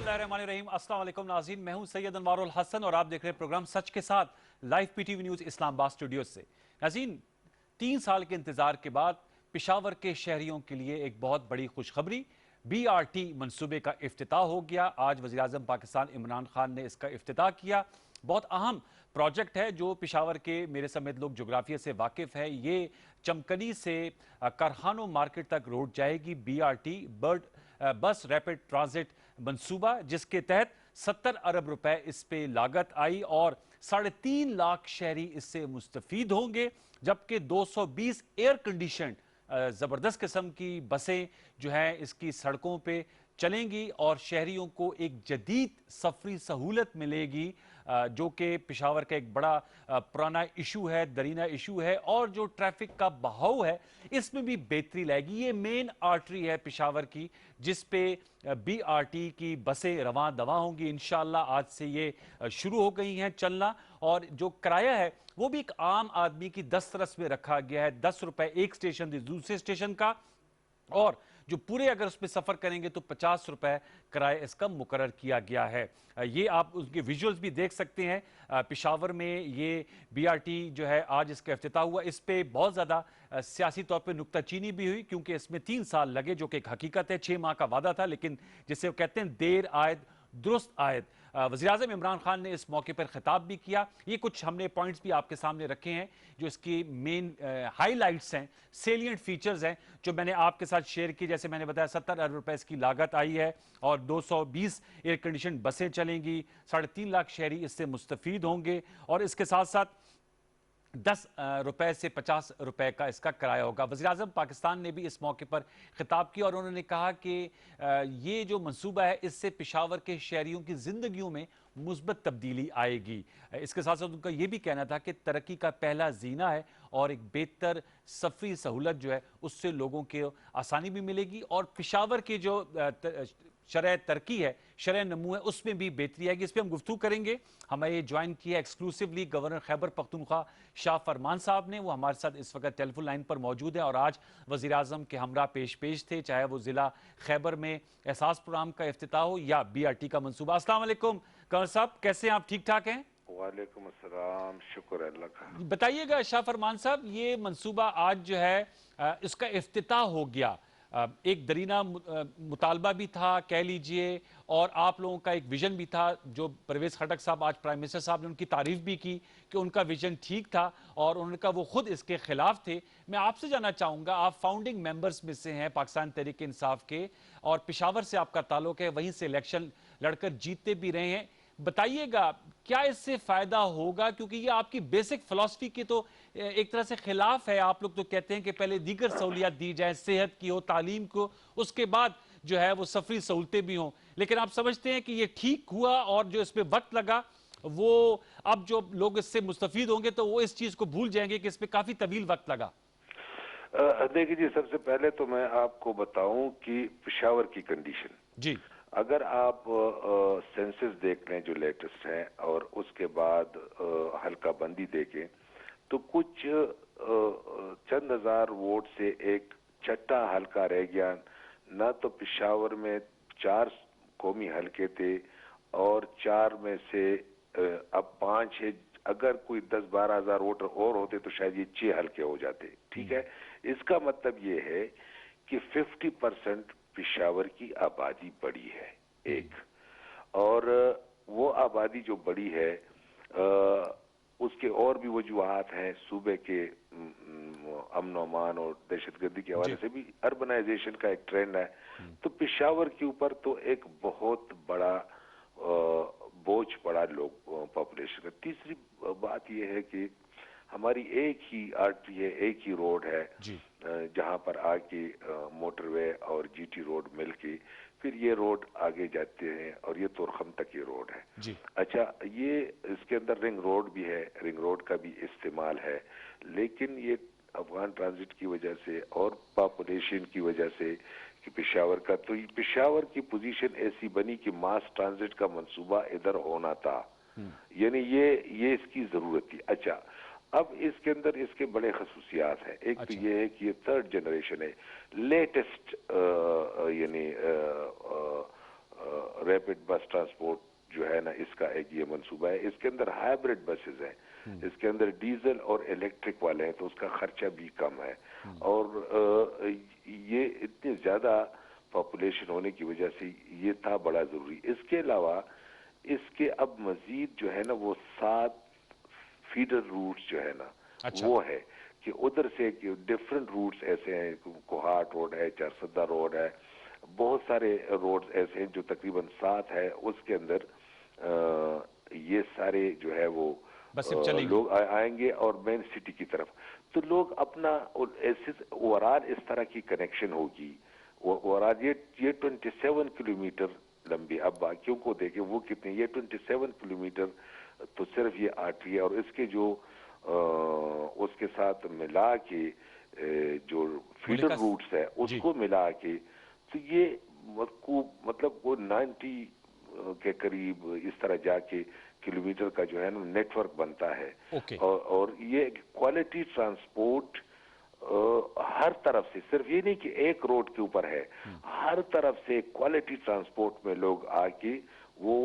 बिस्मिल्लाहिर्रहमानिर्रहीम। अस्सलाम वालेकुम नाज़रीन, मैं हूं सैयद अनवारुल हसन और आप देख रहे हैं प्रोग्राम सच के साथ live PTV news Islamabad studio से। नाज़रीन, 3 साल के इंतजार के बाद पेशावर के शहरियों के लिए एक बहुत बड़ी खुशखबरी, BRT मंसूबे का इफ्तिताह हो गया। आज वज़ीर आज़म पाकिस्तान इमरान खान ने इसका इफ्तिताह किया। बहुत अहम प्रोजेक्ट है जो पेशावर के, मेरे समेत लोग जोग्राफिया से वाकिफ है। ये चमकनी से कारखानों मार्केट तक रोड जाएगी। BRT बस रैपिड ट्रांजिट मंसूबा, जिसके तहत 70 अरब रुपए इस पे लागत आई और 3.5 लाख शहरी इससे मुस्तफीद होंगे। जबकि 220 एयर कंडीशन जबरदस्त किस्म की बसें जो हैं इसकी सड़कों पे चलेंगी और शहरियों को एक जदीद सफरी सहूलत मिलेगी, जो कि पेशावर का एक बड़ा पुराना इशू है, दरीना इशू है। और जो ट्रैफिक का बहाव है इसमें भी बेहतरी लाएगी। ये मेन आर्टरी है पेशावर की, जिस पे BRT की बसें रवां दवा होंगी। इंशाल्लाह आज से ये शुरू हो गई हैं चलना। और जो किराया है वो भी एक आम आदमी की दस्तरस में रखा गया है। 10 रुपए एक स्टेशन से दूसरे स्टेशन का, और जो पूरे अगर उसमें सफर करेंगे तो 50 रुपए किराया इसका मुकर्रर किया गया है। ये आप उसके विजुअल्स भी देख सकते हैं। पेशावर में ये BRT जो है आज इसका इफ्तिताह हुआ। इस पे बहुत ज्यादा सियासी तौर पे नुक्ताचीनी भी हुई, क्योंकि इसमें 3 साल लगे, जो कि एक हकीकत है। 6 माह का वादा था, लेकिन जिसे वो कहते हैं देर आयद दुरुस्त आयद। वज़ीर आज़म इमरान खान ने इस मौके पर खिताब भी किया। ये कुछ हमने पॉइंट्स भी आपके सामने रखे हैं जो इसकी मेन हाईलाइट्स हैं, सेलिएंट फीचर्स हैं, जो मैंने आपके साथ शेयर की। जैसे मैंने बताया 70 अरब रुपए इसकी लागत आई है और 220 एयर कंडीशन बसें चलेंगी। 3.5 लाख शहरी इससे मुस्तफीद होंगे और इसके साथ साथ 10 रुपए से 50 रुपए का इसका किराया होगा। वज़ीर आज़म पाकिस्तान ने भी इस मौके पर खिताब किया और उन्होंने कहा कि ये जो मंसूबा है इससे पेशावर के शहरियों की जिंदगियों में मुस्बत तब्दीली आएगी। इसके साथ साथ उनका यह भी कहना था कि तरक्की का पहला जीना है और एक बेहतर सफरी सहूलत जो है उससे लोगों को आसानी भी मिलेगी और पेशावर के जो शरह तरक्की है, शरह नमू है, उसमें भी बेहतरी आएगी। इस पर हम गुफ्तगू करेंगे। हमें ज्वाइन किया एक्सक्लूसिवली गवर्नर खैबर पख्तूनख्वा शाह फरमान साहब ने। वो हमारे साथ इस वक्त टेलीफोन लाइन पर मौजूद है और आज वज़ीर आज़म के हमरा पेश थे, चाहे वो जिला खैबर में एहसास प्रोग्राम का इफ्तिताह हो या BRT का मंसूबा। अस्सलाम वालेकुम गवर्नर साहब, कैसे हैं आप? ठीक ठाक हैं? वालेकुम अस्सलाम, शुक्र अल्लाह का। बताइएगा शाह फरमान साहब, ये मंसूबा आज जो है इसका इफ्तिताह हो गया। एक दरीना मुतालबा भी था कह लीजिए, और आप लोगों का एक विजन भी था जो परवेज खटक साहब, आज प्राइम मिनिस्टर साहब ने उनकी तारीफ भी की कि उनका विजन ठीक था और उन्होंने कहा वो खुद इसके खिलाफ थे। मैं आपसे जानना चाहूंगा, आप फाउंडिंग मेंबर्स में से हैं पाकिस्तान तहरीक इंसाफ के और पेशावर से आपका ताल्लुक है, वहीं से इलेक्शन लड़कर जीतते भी रहे हैं। बताइएगा क्या इससे फायदा होगा, क्योंकि ये आपकी बेसिक फिलॉसफी के तो एक तरह से खिलाफ है। आप लोग तो कहते हैं कि पहले दीगर सहूलियत दी जाए, सेहत की हो, तालीम को, उसके बाद जो है वो सफरी सहूलतें भी हों। लेकिन आप समझते हैं कि ये ठीक हुआ और जो इसमें वक्त लगा वो अब जो लोग इससे मुस्तफीद होंगे तो वो इस चीज को भूल जाएंगे कि इसमें काफी तवील वक्त लगा। देखिए जी, सबसे पहले तो मैं आपको बताऊं कि पेशावर की कंडीशन, जी अगर आप सेंसस देख लें जो लेटेस्ट है और उसके बाद हल्का बंदी देखें तो कुछ चंद हजार वोट से एक छठा हल्का रह गया। ना तो पेशावर में 4 कौमी हल्के थे और 4 में से अब 5 है। अगर कोई 10-12 हजार वोटर और होते तो शायद ये 6 हल्के हो जाते। ठीक है, इसका मतलब ये है कि 50% पेशावर की आबादी बढ़ी है एक, और वो आबादी जो बढ़ी है उसके और भी वजूहात हैं। सूबे के अमन अमान और दहशतगर्दी के हवाले से भी अर्बनाइजेशन का एक ट्रेंड है। तो पेशावर के ऊपर तो एक बहुत बड़ा बोझ पड़ा लोग पॉपुलेशन का। तीसरी बात यह है कि हमारी एक ही आर्टरी है, एक ही रोड है जहां पर आके मोटरवे और GT रोड मिलके फिर ये रोड आगे जाते हैं और ये तुरखम तक ये रोड है। अच्छा, ये इसके अंदर रिंग रोड भी है, रिंग रोड का भी इस्तेमाल है, लेकिन ये अफगान ट्रांजिट की वजह से और पॉपुलेशन की वजह से कि पेशावर का, तो पेशावर की पोजीशन ऐसी बनी कि मास ट्रांजिट का मंसूबा इधर होना था, यानी ये इसकी जरूरत थी। अच्छा, अब इसके अंदर इसके बड़े खसूसियात हैं। एक तो ये है कि ये 3rd जनरेशन है, लेटेस्ट यानी रैपिड बस ट्रांसपोर्ट जो है ना, इसका एक ये मंसूबा है। इसके अंदर हाइब्रिड बसेस हैं, इसके अंदर डीजल और इलेक्ट्रिक वाले हैं, तो उसका खर्चा भी कम है। और ये इतनी ज्यादा पॉपुलेशन होने की वजह से ये था बड़ा जरूरी। इसके अलावा इसके अब मजीद जो है ना वो 7 फीडर रूट्स जो है ना, अच्छा। वो है कि उधर से डिफरेंट रूट्स ऐसे हैं, कोहाट रोड है, चारसद्दा रोड है, बहुत सारे रोड्स ऐसे हैं जो तकरीबन 7 है। उसके अंदर ये सारे जो है वो बस अब चलेंगी। लोग आएंगे और मेन सिटी की तरफ, तो लोग अपना ऐसे ओवरऑल इस तरह की कनेक्शन होगी। ओवरऑल ये 27 किलोमीटर लंबी, अब बाकियों को देखें वो कितने, ये 27 किलोमीटर तो सिर्फ ये आर्टरी है। और इसके जो उसके साथ मिला के जो फीडर रूट्स है उसको मिला के, तो ये मतलब वो 90 के करीब इस तरह जाके किलोमीटर का जो है ना नेटवर्क बनता है। और ये क्वालिटी ट्रांसपोर्ट हर तरफ से, सिर्फ ये नहीं कि एक रोड के ऊपर है, हर तरफ से क्वालिटी ट्रांसपोर्ट में लोग आके वो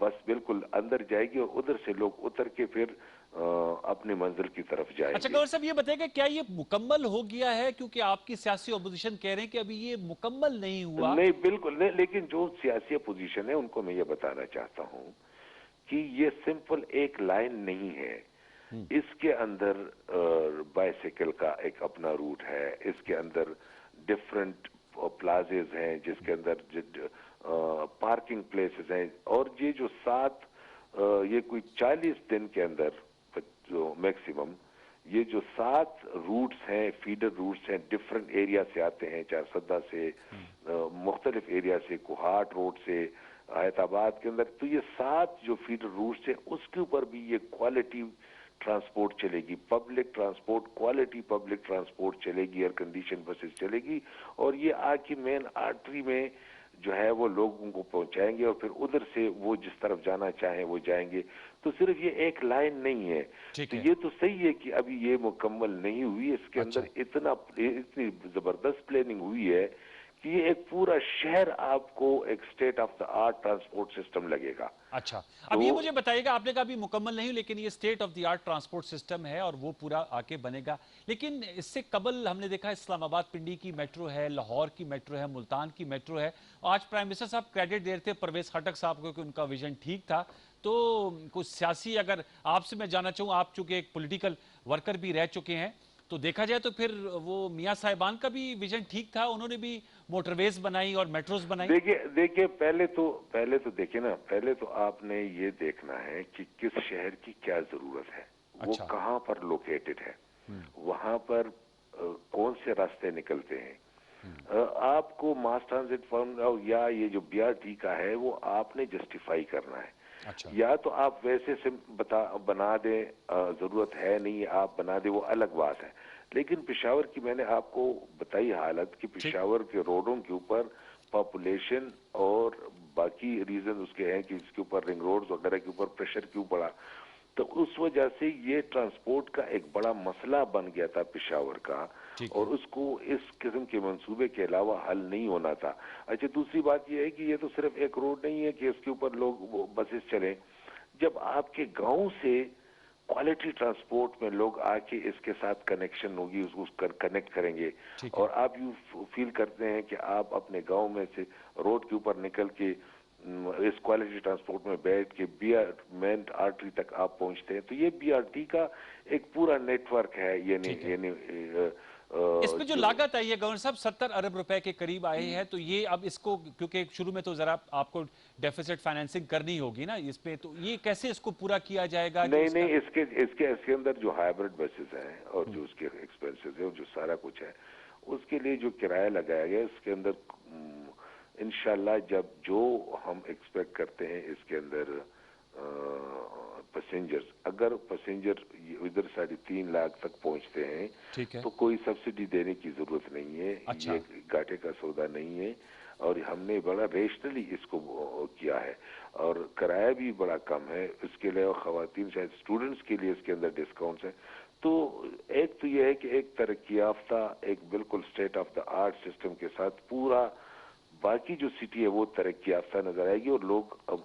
बस बिल्कुल अंदर जाएगी और उधर से लोग उतर के फिर अपनी मंजिल की तरफ जाएंगे। अच्छा गवर्नर साहब, ये बताइएगा क्या ये मुकम्मल हो गया है? क्योंकि आपकी सियासी अपोजिशन कह रहे हैं कि अभी ये मुकम्मल नहीं हुआ। नहीं, बिल्कुल नहीं, लेकिन जो सियासी अपोजिशन है उनको मैं ये बताना चाहता हूं कि ये सिंपल एक लाइन नहीं है। इसके अंदर बाइसाइकिल का एक अपना रूट है, इसके अंदर डिफरेंट प्लाजेज हैं, जिसके अंदर पार्किंग प्लेसेस हैं। और ये जो 7 ये कोई 40 दिन के अंदर जो मैक्सिमम ये जो 7 रूट्स हैं, फीडर रूट्स हैं, डिफरेंट एरिया से आते हैं, चारसद्दा से, मुख्तलिफ एरिया से, कोहाट रोड से, हैदराबाद के अंदर, तो ये 7 जो फीडर रूट्स हैं उसके ऊपर भी ये क्वालिटी ट्रांसपोर्ट चलेगी, public transport, quality public transport चलेगी, एयर कंडीशन बसेस चलेगी। और ये आके मेन आर्टरी में जो है वो लोगों को पहुंचाएंगे और फिर उधर से वो जिस तरफ जाना चाहें वो जाएंगे। तो सिर्फ ये एक लाइन नहीं है। तो ये तो सही है कि अभी ये मुकम्मल नहीं हुई, इसके अंदर इतनी जबरदस्त प्लानिंग हुई है कि ये एक पूरा शहर आपको एक state of the art transport system लगेगा। अच्छा, अब ये मुझे बताइएगा, आपने कहा अभी मुकम्मल नहीं, लेकिन ये state of the art transport system है और वो पूरा आके बनेगा। लेकिन इससे कबल हमने देखा इस्लामाबाद पिंडी की मेट्रो है, लाहौर की मेट्रो है, मुल्तान की मेट्रो है। आज प्राइम मिनिस्टर साहब क्रेडिट दे रहे थे परवेज खटक साहब को कि उनका विजन ठीक था। तो कुछ सियासी, अगर आपसे मैं जानना चाहूँ, आप चूंकि एक पॉलिटिकल वर्कर भी रह चुके हैं, तो देखा जाए तो फिर वो मियां साहिबान का भी विजन ठीक था, उन्होंने भी मोटरवेज बनाई और मेट्रोज बनाई। देखिए पहले तो देखिए ना, पहले तो आपने ये देखना है कि किस शहर की क्या जरूरत है, वो कहाँ पर लोकेटेड है, वहां पर कौन से रास्ते निकलते हैं। आपको मास ट्रांजिट फंड या ये जो BRT का है वो आपने जस्टिफाई करना है। या तो आप वैसे से बना दें, जरूरत है नहीं आप बना दें, वो अलग बात है। लेकिन पेशावर की मैंने आपको बताई हालत कि पेशावर के रोडों के ऊपर पॉपुलेशन और बाकी रीजन उसके हैं कि इसके ऊपर रिंग रोड्स वगैरह के ऊपर प्रेशर क्यों पड़ा, तो उस वजह से ये ट्रांसपोर्ट का एक बड़ा मसला बन गया था पेशावर का, और उसको इस किस्म के मंसूबे के अलावा हल नहीं होना था। अच्छा, दूसरी बात यह है कि ये तो सिर्फ एक रोड नहीं है कि इसके ऊपर लोग बसेस चलें। जब आपके गांव से क्वालिटी ट्रांसपोर्ट में लोग आके इसके साथ कनेक्शन होगी, उसको कनेक्ट करेंगे, और आप यू फील करते हैं कि आप अपने गांव में से रोड के ऊपर निकल के इस क्वालिटी ट्रांसपोर्ट में बैठ के मेन आर्टरी तक आप पहुंचते हैं, तो ये BRT का एक पूरा नेटवर्क है। इस पे जो लागत आई है गवर्नर साहब 70 अरब रुपए के करीब आए हैं, तो ये अब इसको, क्योंकि शुरू में तो जरा आपको डेफिसिट फाइनेंसिंग करनी होगी ना इसमें, तो ये कैसे इसको पूरा किया जाएगा? नहीं, इसके अंदर जो हाइब्रिड बसेस हैं और जो उसके एक्सपेंसेस है, जो सारा कुछ है, उसके लिए जो किराया लगाया गया इसके अंदर इंशाल्लाह जब जो हम एक्सपेक्ट करते हैं इसके अंदर पैसेंजर्स, अगर पैसेंजर इधर 3.5 लाख तक पहुंचते हैं तो कोई सब्सिडी देने की जरूरत नहीं है। ये घाटे का सौदा नहीं है और हमने बड़ा रेशनली इसको किया है और किराया भी बड़ा कम है। इसके अलावा खवातीन शायद स्टूडेंट्स के लिए इसके अंदर डिस्काउंट्स हैं। तो एक तो यह है कि एक तरक्की याफ्ता, एक बिल्कुल state of the art system के साथ पूरा बाकी जो सिटी है वो तरक्की याफ्ता नजर आएगी और लोग अब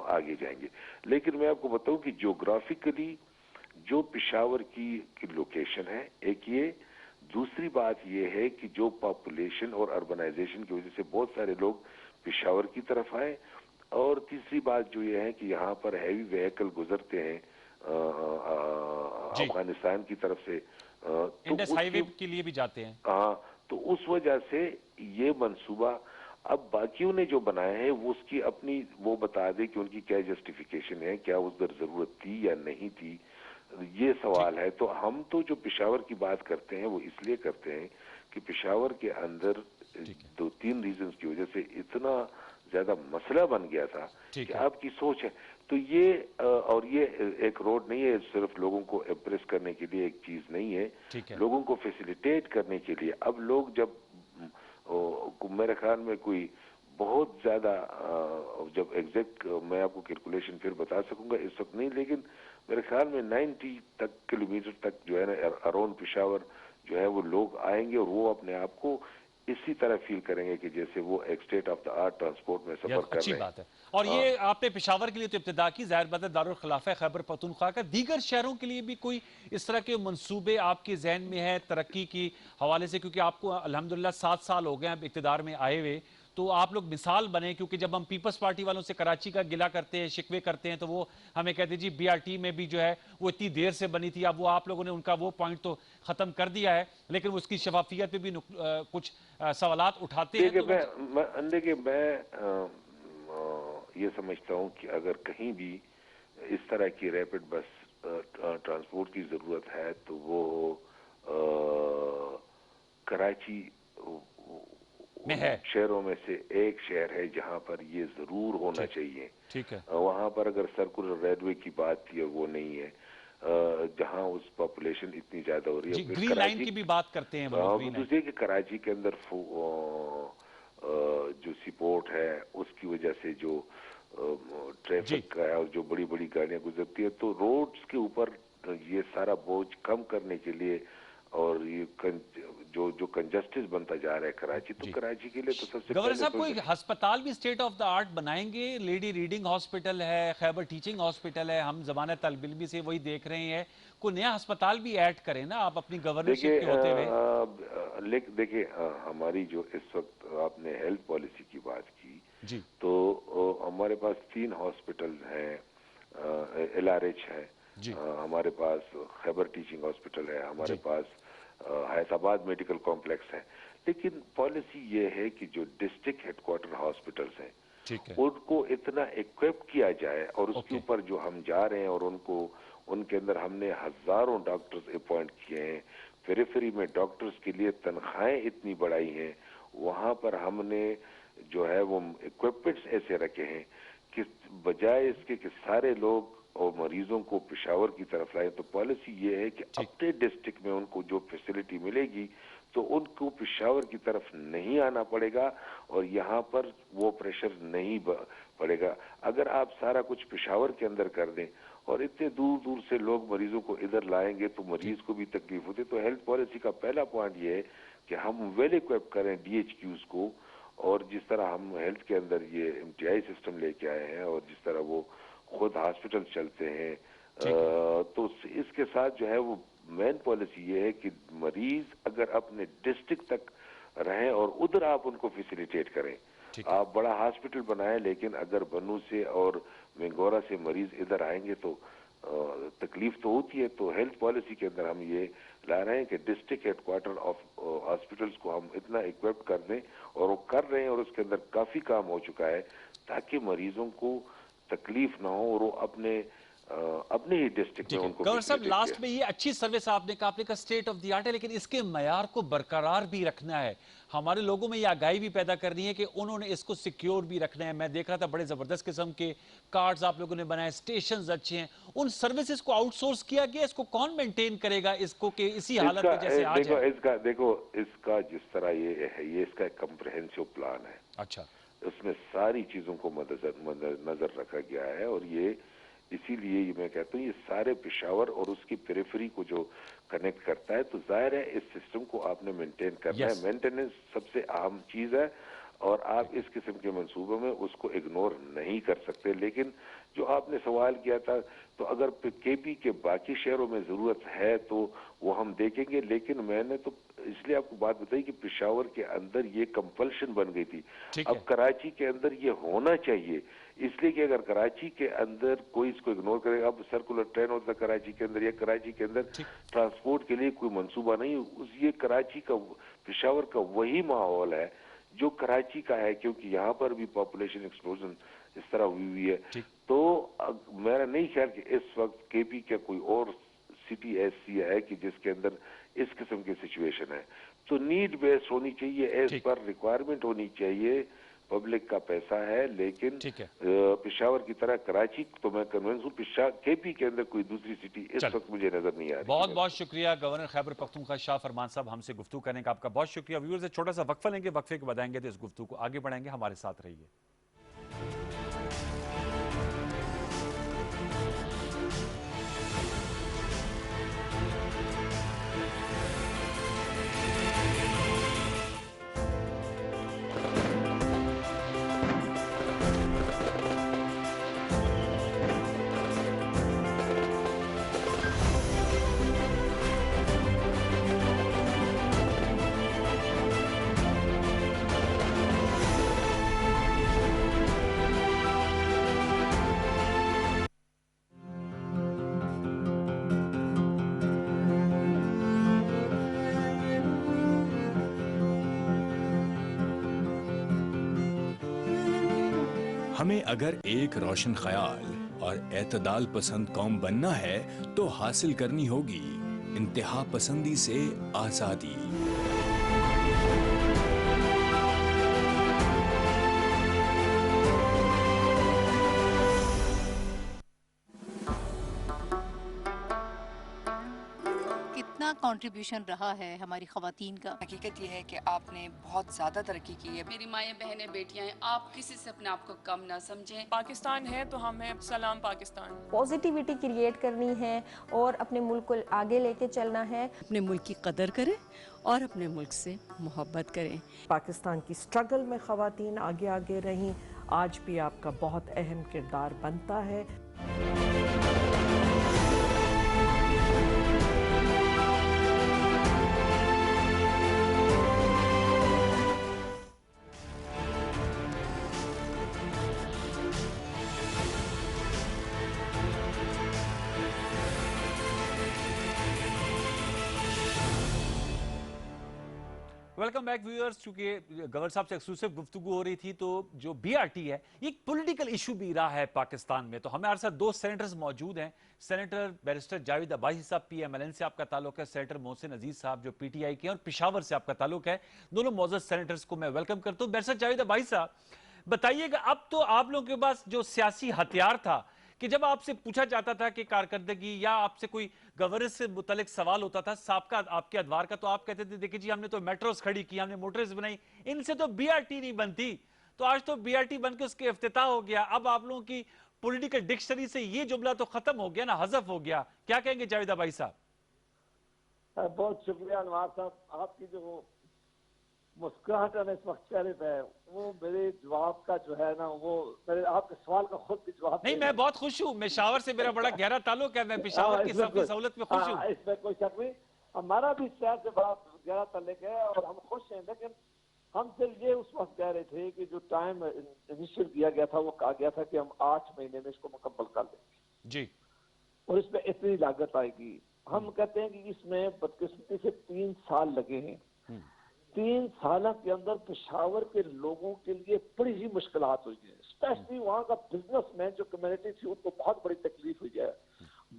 आगे जाएंगे। लेकिन मैं आपको बताऊं कि ज्योग्राफिकली जो पेशावर की लोकेशन है एक ये, दूसरी बात ये है कि जो पॉपुलेशन और अर्बनाइजेशन की वजह से बहुत सारे लोग पेशावर की तरफ आए, और तीसरी बात जो ये है कि यहाँ पर हैवी व्हीकल गुजरते हैं जी, अफगानिस्तान की तरफ से, तो इंडस उसकी हाईवे के लिए भी जाते हैं। हाँ, तो उस वजह से ये मंसूबा अब बाकियों ने जो बनाया है वो उसकी अपनी वो बता दे कि उनकी क्या जस्टिफिकेशन है, क्या उधर जरूरत थी या नहीं थी, ये ठीक सवाल है। तो हम तो जो पेशावर की बात करते हैं वो इसलिए करते हैं कि पेशावर के अंदर ठीक है, दो तीन रीजंस की वजह से इतना ज्यादा मसला बन गया था ठीक कि है, आपकी सोच है। तो ये और ये एक रोड नहीं है सिर्फ लोगों को इम्प्रेस करने के लिए, एक चीज नहीं है, ठीक है। लोगों को फैसिलिटेट करने के लिए। अब लोग जब मेरे ख्याल में कोई बहुत ज्यादा जब एग्जैक्ट मैं आपको कैलकुलेशन फिर बता सकूंगा इस वक्त नहीं, लेकिन मेरे ख्याल में 90 तक किलोमीटर तक जो है ना अराउंड पेशावर जो है वो लोग आएंगे, और वो अपने आप को इसी तरह फील करेंगे कि जैसे वो एक state of the art transport में यह सफर कर अच्छी रहे हैं। बात है। और हाँ, ये आपने पेशावर के लिए तो इब्तिदा की, जाहिर बात है दारुल खिलाफा खैबर पख्तूनख्वा का दीगर शहरों के लिए भी कोई इस तरह के मंसूबे आपके जहन में है तरक्की की हवाले से? क्योंकि आपको अल्हम्दुलिल्लाह 7 साल हो गए हैं अब इक़्तिदार में आए हुए, तो आप लोग मिसाल बने। क्योंकि जब हम पीपल्स पार्टी वालों से कराची का गिला करते हैं, शिकवे करते हैं, तो वो हमें कहते हैं जी बीआरटी में भी जो है वो इतनी देर से बनी थी। अब वो आप लोगों ने उनका वो पॉइंट तो खत्म कर दिया है, लेकिन उसकी शफाफियत पे भी कुछ सवालात उठाते हैं देखिए तो लोग। देखिए मैं ये समझता हूँ कि अगर कहीं भी इस तरह की रैपिड बस ट्रांसपोर्ट की जरूरत है तो वो कराची में उन है। शहरों में से एक शहर है जहां पर ये जरूर होना ठीक, चाहिए। ठीक है। वहां पर अगर सर्कुलर रेलवे की बात थी वो नहीं है, जहां उस पॉपुलेशन इतनी ज्यादा हो रही है। जी, फिर ग्रीन लाइन कराची, की भी बात करते हैं वो लोग, ग्रीन लाइन। दूसरे की कराची के अंदर जो सीपोर्ट है उसकी वजह से जो जी, ट्रैफिक का है और जो बड़ी बड़ी गाड़ियां गुजरती है, तो रोड्स के ऊपर ये सारा बोझ कम करने के लिए, और ये जो जो कंजस्टिस बनता जा रहा है कराची, तो जी। कराची के लिए तो सबसे गवर्नर पहले साहब, तो कोई अस्पताल भी स्टेट ऑफ द आर्ट बनाएंगे? लेडी रीडिंग हॉस्पिटल है, खैबर टीचिंग हॉस्पिटल है, हम जमाना तलबिल से वही देख रहे हैं। कोई नया अस्पताल भी ऐड करें ना आप अपनी गवर्नरशिप देखिए के होते हुए। देखिए हमारी जो इस वक्त आपने हेल्थ पॉलिसी की बात की, जी, तो हमारे पास 3 हॉस्पिटल हैं, एलआरएच है, जी, हमारे पास खैबर टीचिंग हॉस्पिटल है, हमारे जी, पास हैदराबाद मेडिकल कॉम्प्लेक्स है। लेकिन पॉलिसी ये है कि जो डिस्ट्रिक्ट हेडक्वार्टर हॉस्पिटल्स हैं ठीक है। उनको इतना इक्विप किया जाए, और उसके ओके, ऊपर जो हम जा रहे हैं और उनको उनके अंदर हमने हजारों डॉक्टर्स अपॉइंट किए हैं, पेरिफेरी में डॉक्टर्स के लिए तनख्वाहें इतनी बढ़ाई हैं, वहां पर हमने जो है वो इक्विपमेंट्स ऐसे रखे हैं कि बजाय इसके कि सारे लोग और मरीजों को पेशावर की तरफ लाए, तो पॉलिसी ये है कि ठीक, अपने डिस्ट्रिक्ट में उनको जो फैसिलिटी मिलेगी तो उनको पेशावर की तरफ नहीं आना पड़ेगा, और यहाँ पर वो प्रेशर नहीं पड़ेगा। अगर आप सारा कुछ पेशावर के अंदर कर दें और इतने दूर दूर से लोग मरीजों को इधर लाएंगे तो ठीक, मरीज को भी तकलीफ होती है। तो हेल्थ पॉलिसी का पहला पॉइंट ये है कि हम वेल इक्विप करें डीएचक्यूज को, और जिस तरह हम हेल्थ के अंदर ये एमटीआई सिस्टम लेके आए हैं और जिस तरह वो खुद हॉस्पिटल चलते हैं, ठीक है। तो इसके साथ जो है वो मेन पॉलिसी ये है कि मरीज अगर अपने डिस्ट्रिक्ट तक रहें और उधर आप उनको फैसिलिटेट करें। ठीक है। आप बड़ा हॉस्पिटल बनाएं, लेकिन अगर बनू से और मेंगोरा से मरीज इधर आएंगे तो तकलीफ तो होती है। तो हेल्थ पॉलिसी के अंदर हम ये ला रहे हैं कि डिस्ट्रिक्ट हेडक्वार्टर ऑफ हॉस्पिटल्स को हम इतना इक्विप कर दें, और वो कर रहे हैं और उसके अंदर काफी काम हो चुका है, ताकि मरीजों को तकलीफ ना हो और वो अपने ही डिस्ट्रिक्ट में ठीक है उनको गवर्नर साहब, फैसिलिटेट किया। लास्ट में ये अच्छी सर्विस आपने कहा स्टेट ऑफ द आर्ट है, लेकिन इसके मयार को बरकरार भी रखना है। हमारे लोगों में ये आगाही भी पैदा करनी है कि उन्होंने इसको सिक्योर भी रखना है। मैं देख रहा था बड़े जबरदस्त किस्म के कार्ड्स आप लोगों ने बनाए, स्टेशन अच्छे हैं। उन सर्विसेज को आउटसोर्स किया गया, इसको कौन मेंटेन करेगा इसको कि इसी हालत इसका में जैसे आज है? देखो इसका जिस तरह ये है, ये इसका एक कम्प्रहेंसिव प्लान है। अच्छा, उसमें सारी चीजों को नजर रखा गया है, और ये इसीलिए ये मैं कहता हूँ ये सारे पेशावर और उसकी पेरिफेरी को जो कनेक्ट करता है, तो जाहिर है इस सिस्टम को आपने मेंटेन करना यस, है। मेंटेनेंस सबसे अहम चीज है, और आप इस किस्म के मंसूबों में उसको इग्नोर नहीं कर सकते। लेकिन जो आपने सवाल किया था, तो अगर केपी के बाकी शहरों में जरूरत है तो वो हम देखेंगे, लेकिन मैंने तो इसलिए आपको बात बताई कि पेशावर के अंदर ये कंपल्शन बन गई थी। अब कराची के अंदर ये होना चाहिए, इसलिए कि अगर कराची के अंदर कोई इसको इग्नोर करेगा, अब सर्कुलर ट्रेन होता है कराची के अंदर, या कराची के अंदर ट्रांसपोर्ट के लिए कोई मंसूबा नहीं, ये कराची का, पेशावर का वही माहौल है जो कराची का है, क्योंकि यहाँ पर भी पॉपुलेशन एक्सप्लोजन इस तरह हुई है। तो मेरा नहीं ख्याल कि इस वक्त केपी का कोई और सिटी ऐसी है कि जिसके अंदर इस किस्म की सिचुएशन है। तो नीड बेस्ड होनी चाहिए, एज पर रिक्वायरमेंट होनी चाहिए। पब्लिक का पैसा है, लेकिन पेशावर की तरह कराची, तो मैं कन्विंस हूँ केपी के अंदर कोई दूसरी सिटी इस वक्त मुझे नजर नहीं आ रही। बहुत बहुत शुक्रिया गवर्नर खैबर पख्तूनख्वा शाह फरमान साहब, हमसे गुफ्तगू करने का आपका बहुत शुक्रिया। व्यूअर्स से छोटा सा वक्फा लेंगे, वक्फे के बताएंगे तो इस गुफ्तगू को आगे बढ़ाएंगे। हमारे साथ रहिए। हमें अगर एक रोशन ख्याल और एतदाल पसंद कौम बनना है तो हासिल करनी होगी इंतहा पसंदी से आजादी। कितना कंट्रीब्यूशन रहा है हमारी ख़वातीन का। हकीकत ये है कि आपने बहुत ज़्यादा तरक्की की है। मेरी माएँ बहनें बेटियाँ हैं, आप किसी से अपने आप को कम ना समझें। पाकिस्तान है तो हम हैं, सलाम पाकिस्तान। पॉजिटिविटी क्रिएट करनी है और अपने मुल्क को आगे लेके चलना है। अपने मुल्क की कदर करें और अपने मुल्क से मोहब्बत करें। पाकिस्तान की स्ट्रगल में ख़वातीन आगे आगे रहीं, आज भी आपका बहुत अहम किरदार बनता है। Welcome back viewers. चूंकि गवर्नर साहब से एक्सक्लूसिव गुफ्तगू हो रही थी, तो जो बीआरटी है ये एक पॉलिटिकल इशू भी रहा है पाकिस्तान में। तो हमारे साथ दो सेनेटर्स मौजूद हैं। सेनेटर बैरिस्टर जावेद अब्बासी साहब पीएमएलएन से आपका ताल्लुक है, सेनेटर मोहसिन अजीज साहब जो पीटीआई के हैं, और पिशावर से आपका ताल्लुक है। दोनों मौजूद सेनेटर्स को मैं वेलकम करता हूँ। बैरिस्टर जावेद अब्बासी साहब, बताइएगा, अब तो आप लोगों के पास जो सियासी हथियार था कि जब आपसे पूछा जाता था कि कारकर्दगी या आपसे कोई गवर्नेंस से मुतल्लिक सवाल होता था साबका आपके अदवार का, तो आप कहते थे देखिए जी हमने तो मेट्रोस खड़ी की, हमने मोटर्स बनाई, इनसे तो बीआरटी नहीं बनती। तो आज तो बीआरटी बनकर उसके इफ्तिताह हो गया। अब आप लोगों की पॉलिटिकल डिक्शनरी से ये जुमला तो खत्म हो गया ना, हज़फ हो गया। क्या कहेंगे जावेद अब्बासी साहब? बहुत शुक्रिया नवाज साहब, आपकी जो मुस्कुराहट है इस वक्त चेहरे पे है, वो मेरे जवाब का जो है ना, वो मेरे आपके सवाल का खुद भी जवाब नहीं। मैं बहुत खुश हूँ, पेशावर से मेरा बड़ा गहरा ताल्लुक है, मैं पेशावर की सबकी सहूलत में खुश हूँ। इसमें कोई शक नहीं, हमारा भी शहर से बड़ा गहरा ताल्लुक है और हम खुश हैं। लेकिन हम सिर्फ ये उस वक्त कह रहे थे कि जो टाइम इनिशियल दिया गया था, वो कहा गया था कि हम 8 महीने में इसको मुकम्मल कर देंगे जी, और इसमें इतनी लागत आएगी। हम कहते हैं कि इसमें बदकिस्मती से 3 साल लगे हैं। 3 साल के अंदर पेशावर के लोगों के लिए बड़ी ही मुश्किलात हुई है। स्पेशली वहाँ का बिजनेसमैन जो कम्युनिटी थी, उनको बहुत बड़ी तकलीफ हुई है।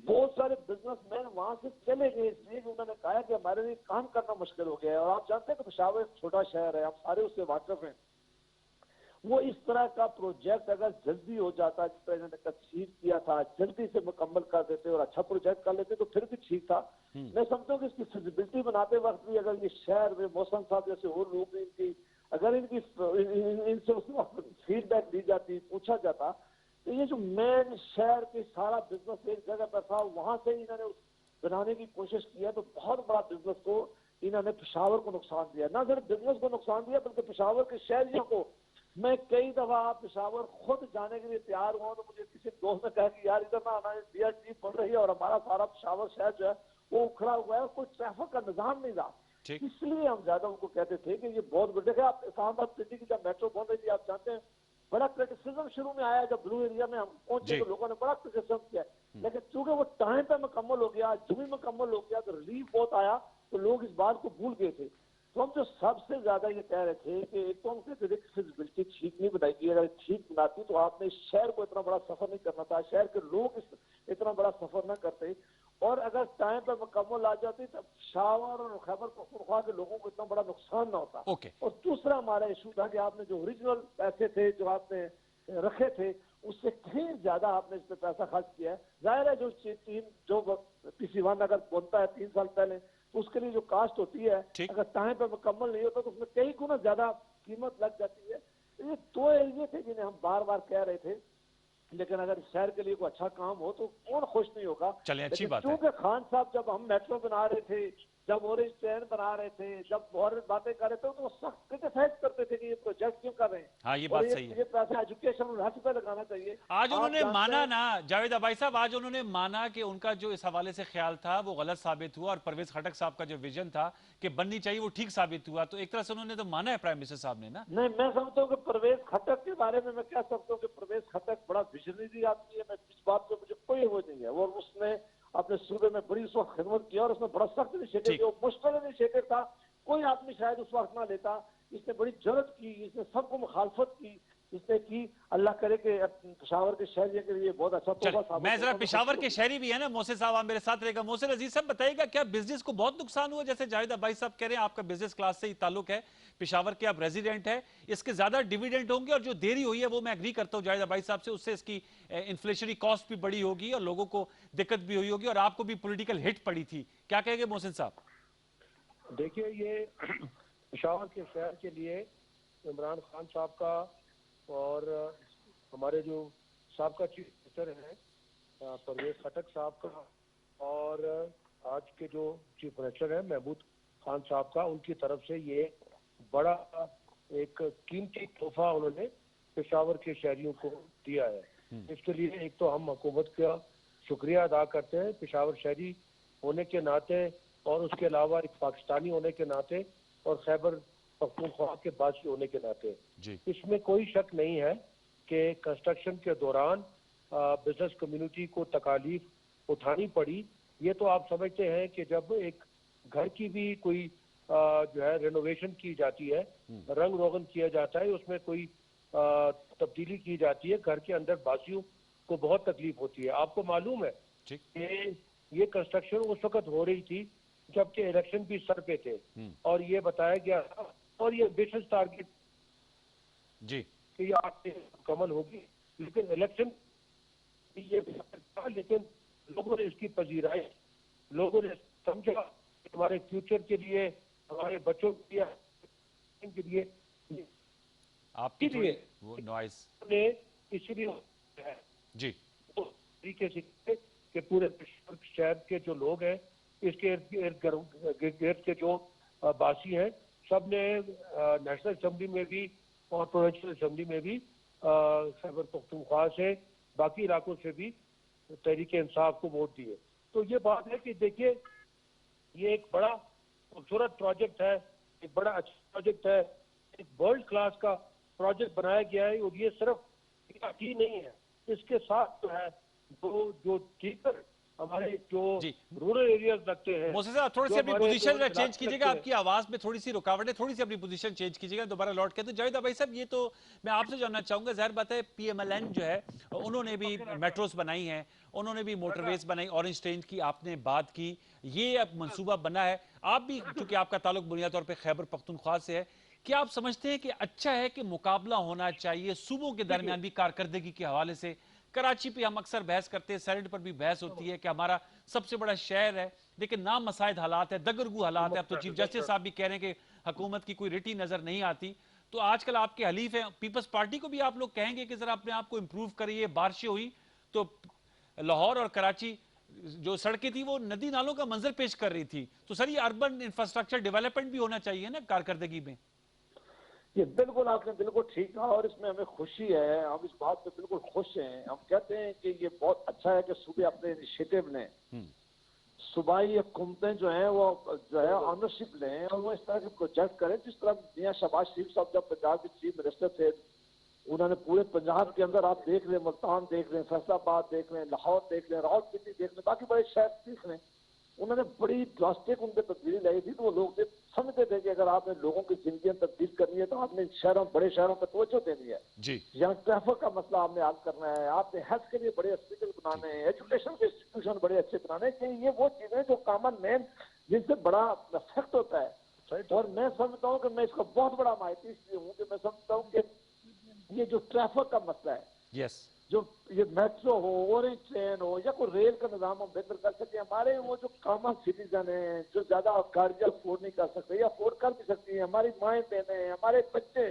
बहुत सारे बिजनेसमैन वहाँ से चले गए, इसलिए उन्होंने कहा कि हमारे लिए काम करना मुश्किल हो गया है। और आप जानते हैं कि पेशावर एक छोटा शहर है, आप सारे उससे वाकिफ हैं। वो इस तरह का प्रोजेक्ट अगर जल्दी हो जाता, जिस तरह इन्होंने तस्वीर किया था, जल्दी से मुकम्मल कर देते और अच्छा प्रोजेक्ट कर लेते तो फिर भी ठीक था। मैं समझता हूँ कि इसकी फिजिबिलिटी बनाते वक्त भी अगर ये शहर में मौसम साहब जैसे और लोग इनकी अगर इनसे उस वक्त फीडबैक दी जाती, पूछा जाता, तो ये जो मेन शहर के सारा बिजनेस एक जगह पर था, वहां से इन्होंने बनाने की कोशिश किया तो बहुत बड़ा बिजनेस को इन्होंने पेशावर को नुकसान दिया, ना सिर्फ बिजनेस को नुकसान दिया बल्कि पेशावर के शहरियों को। मैं कई दफा पेशावर खुद जाने के लिए तैयार हुआ तो मुझे किसी दोस्त ने कहा कि यार इधर ना आना, इंडिया जीप पड़ रही है और हमारा सारा पेशावर शहर जो है वो उखड़ा हुआ है, कोई ट्रैफिक का निजाम नहीं रहा। इसलिए हम ज्यादा उनको कहते थे कि ये बहुत बड़े थे। आप इस्लामाबाद सिटी की जब मेट्रो बन रही थी, आप जानते हैं बड़ा क्रिटिसिज्म शुरू में आया, जब ब्लू एरिया में हम पहुंचे तो लोगों ने बड़ा क्रिटिसिज्म किया, लेकिन चूंकि वो टाइम पे मुकम्मल हो गया, जमी मुकम्मल हो गया, तो रिलीफ बहुत आया, तो लोग इस बात को भूल गए थे। तो हम जो सबसे ज्यादा ये कह रहे थे कि एक तो हम कहते थे फिजिबिलिटी ठीक नहीं बनाई गई, अगर ठीक बनाती तो आपने इस शहर को इतना बड़ा सफर नहीं करना था, शहर के लोग इतना बड़ा सफर ना करते, और अगर टाइम पर मुकम्मल आ जाती तब पेशावर और खैबर पख्तूनख्वा के लोगों को इतना बड़ा नुकसान ना होता। और दूसरा हमारा इशू था कि आपने जो ओरिजिनल पैसे थे जो आपने रखे थे उससे कहीं ज्यादा आपने इस पर पैसा खर्च किया है। जाहिर है जो PC1 अगर बनता है 3 साल पहले तो उसके लिए जो कास्ट होती है अगर टाइम पर मुकम्मल नहीं होता तो उसमें कई गुना ज्यादा कीमत लग जाती है। ये 2 एरिए थे जिन्हें हम बार बार कह रहे थे, लेकिन अगर शहर के लिए कोई अच्छा काम हो तो कौन खुश नहीं होगा। चलिए अच्छी बात है। क्योंकि खान साहब जब हम मेट्रो बना रहे थे, जब ऑरेंज ट्रेन बना रहे थे, जब और बातें कर रहे थे तो वो सख्त क्रिटिसाइज करते थे कि ये प्रोजेक्ट क्यों कर रहे हैं। हाँ, ये बात सही है। ये पैसा एजुकेशन और हेल्थ पे लगाना चाहिए। आज उन्होंने माना ना जावेद अबाई साहब, आज उन्होंने माना कि उनका जो इस हवाले से ख्याल था वो गलत साबित हुआ और परवेज खटक साहब का जो विजन था कि बननी चाहिए वो ठीक साबित हुआ। तो एक तरह से उन्होंने तो माना है प्राइम मिनिस्टर साहब ने ना। नहीं, मैं समझता हूँ कि परवेज खटक के बारे में मैं कह सकता हूँ कि परवेज खटक बड़ा विजनरी आदमी है। मैं इस बात पे मुझे कोई वो नहीं है, और उसने अपने सूबे में बड़ी उस वक्त खिदमत किया और उसने बड़ा सख्त इनिशिएटिव किया, मुश्किल इनिशिएटिव था, कोई आदमी शायद उस वक्त ना लेता। इसने बड़ी जरूरत की, इसने सबको मुखालफत की, इसने की। अल्लाह करे कि पेशावर के शहरी के लिए बहुत अच्छा तोहफा साबित। मैं जरा पेशावर के शहरी भी है ना मोहसिन साहब, आप मेरे साथ रहेगा। मोहसिन अजीज साहब बताइएगा, क्या बिजनेस को बहुत नुकसान हुआ? जैसे जावेद अबाई साहब कह रहे हैं आपका बिजनेस क्लास से ही ताल्लुक है, पेशावर के आप रेजिडेंट है, इसके ज्यादा डिविडेंड होंगे और जो देरी हुई है वो मैं एग्री करता हूँ जावेद अबाई साहब से, उससे इसकी इन्फ्लेशनरी कॉस्ट भी बड़ी होगी और लोगों को दिक्कत भी हुई होगी और आपको भी पॉलिटिकल हिट पड़ी थी। क्या कहेंगे मोहसिन साहब? देखिए, ये पेशावर के शहर के लिए इमरान खान साहब का और हमारे जो साबका चीफ मिनिस्टर हैं परवेज खटक साहब का और आज के जो चीफ मिनिस्टर हैं महमूद खान साहब का, उनकी तरफ से ये बड़ा एक कीमती तोहफा उन्होंने पेशावर के शहरियों को दिया है। इसके लिए एक तो हम हुकूमत का शुक्रिया अदा करते हैं पेशावर शहरी होने के नाते, और उसके अलावा एक पाकिस्तानी होने के नाते और खैबर पख्तूनख्वा के बासी होने के नाते। इसमें कोई शक नहीं है कि कंस्ट्रक्शन के दौरान बिजनेस कम्युनिटी को तकालीफ उठानी पड़ी। ये तो आप समझते हैं कि जब एक घर की भी कोई जो है रेनोवेशन की जाती है, रंग रोगन किया जाता है, उसमें कोई तब्दीली की जाती है, घर के अंदर बासियों को बहुत तकलीफ होती है। आपको मालूम है कि ये कंस्ट्रक्शन उस वक्त हो रही थी जबकि इलेक्शन भी सर पे थे और ये बताया गया था और ये विशेष टारगेट जी कि ये आपसे मुकम्मल होगी, लेकिन इलेक्शन ये था, लेकिन लोगों ने इसकी पजीराई, लोगों ने समझा कि हमारे फ्यूचर के लिए, हमारे बच्चों के लिए आपकी थोड़ी वो नॉइस ने इसीलिए जी तो तरीके से कि पूरे शहर के जो लोग हैं, इसके इर्द के जो बासी हैं, सब ने नेशनल असेंबली में भी और प्रोविंशियल असेंबली में भी खैबर पख्तूनख्वा से बाकी इलाकों से भी तहरीक इंसाफ को वोट दिए। तो ये बात है कि देखिए, ये एक बड़ा खूबसूरत प्रोजेक्ट है, एक बड़ा अच्छा प्रोजेक्ट है, एक वर्ल्ड क्लास का प्रोजेक्ट बनाया गया है। और ये सिर्फ ही नहीं है, इसके साथ जो है जो दीगर हमारे जो रूरल एरियाज लगते हैं। मोहसिन साहब थोड़ी सी अपनी पोजीशन चेंज कीजिएगा, आपकी आवाज में थोड़ी सी रुकावट है, थोड़ी सी अपनी पोजीशन चेंज कीजिएगा, दोबारा लौट के। तो जावेद अबाई साहब, ये तो मैं आपसे जानना चाहूंगा, जाहिर बात है PMLN जो है उन्होंने भी मेट्रोस बनाई हैं, उन्होंने भी मोटरवेज बनाई, ऑरेंज ट्रेन की आपने बात की, ये अब मंसूबा बना है। आप भी चूंकि आपका ताल्लुक बुनियादी तौर पर खैबर पख्तूनख्वा से है, क्या आप समझते हैं कि अच्छा है कि मुकाबला होना चाहिए सूबों के दरमियान भी कारकर्दगी के हवाले से? कराची पे हम अक्सर बहस करते हैं, सैरड पर भी बहस होती है कि हमारा सबसे बड़ा शहर है, लेकिन नामसाइद हालात है, दगरगू हालात है। अब तो चीफ जस्टिस साहब भी कह रहे हैं कि हुकूमत की कोई रिटी नजर नहीं आती। तो आजकल आपके हलीफ हैं पीपल्स पार्टी को भी आप लोग कहेंगे कि जरा अपने आप को इंप्रूव करिए। बारिशें हुई तो लाहौर और कराची जो सड़कें थी वो नदी नालों का मंजर पेश कर रही थी। तो सर ये अर्बन इंफ्रास्ट्रक्चर डेवलपमेंट भी होना चाहिए ना कारकर्दगी में। ये बिल्कुल आपने बिल्कुल ठीक कहा और इसमें हमें खुशी है, हम इस बात पे बिल्कुल खुश हैं। हम कहते हैं कि ये बहुत अच्छा है कि सूबे अपने इनिशिएटिव लें, सूबाई हुकूमतें जो हैं वो जो है ऑनरशिप लें और वो इस तरह के प्रोजेक्ट करें। जिस तरह मियां शहबाज शरीफ साहब जब पंजाब के चीफ मिनिस्टर थे, उन्होंने पूरे पंजाब के अंदर आप देख लें, मुल्तान देख लें, फैसलाबाद देख लें, लाहौर देख लें, रावलपिंडी देख लें, बाकी बड़े शहर देख लें, उन्होंने बड़ी ड्रास्टिक उन पर तब्दीली लाई थी। तो वो लोग समझते थे कि अगर आपने लोगों की जिंदगी तब्दील करनी है तो आपने शहरों बड़े शहरों पर तवज्जो देनी है जी। यहाँ ट्रैफिक का मसला आपने हल करना है, आपने हेल्थ के लिए बड़े हॉस्पिटल बनाने हैं, एजुकेशन के इंस्टीट्यूशन बड़े अच्छे बनाने हैं, कि ये वो चीजें जो कॉमन मैन जिनसे बड़ा इफेक्ट होता है। और मैं समझता हूँ कि मैं इसका बहुत बड़ा माहिती इसलिए हूँ कि मैं समझता हूँ कि ये जो ट्रैफिक का मसला है, यस, जो ये मेट्रो हो, ऑरेंज ट्रेन हो या कोई रेल का निजाम हम बेहतर कर सके। हमारे वो जो कॉमन सिटीजन हैं जो ज्यादा गाड़ियां अफोर्ड नहीं कर सकते या अफोर्ड कर भी सकती हैं, हमारी माएँ बहनें, हमारे बच्चे,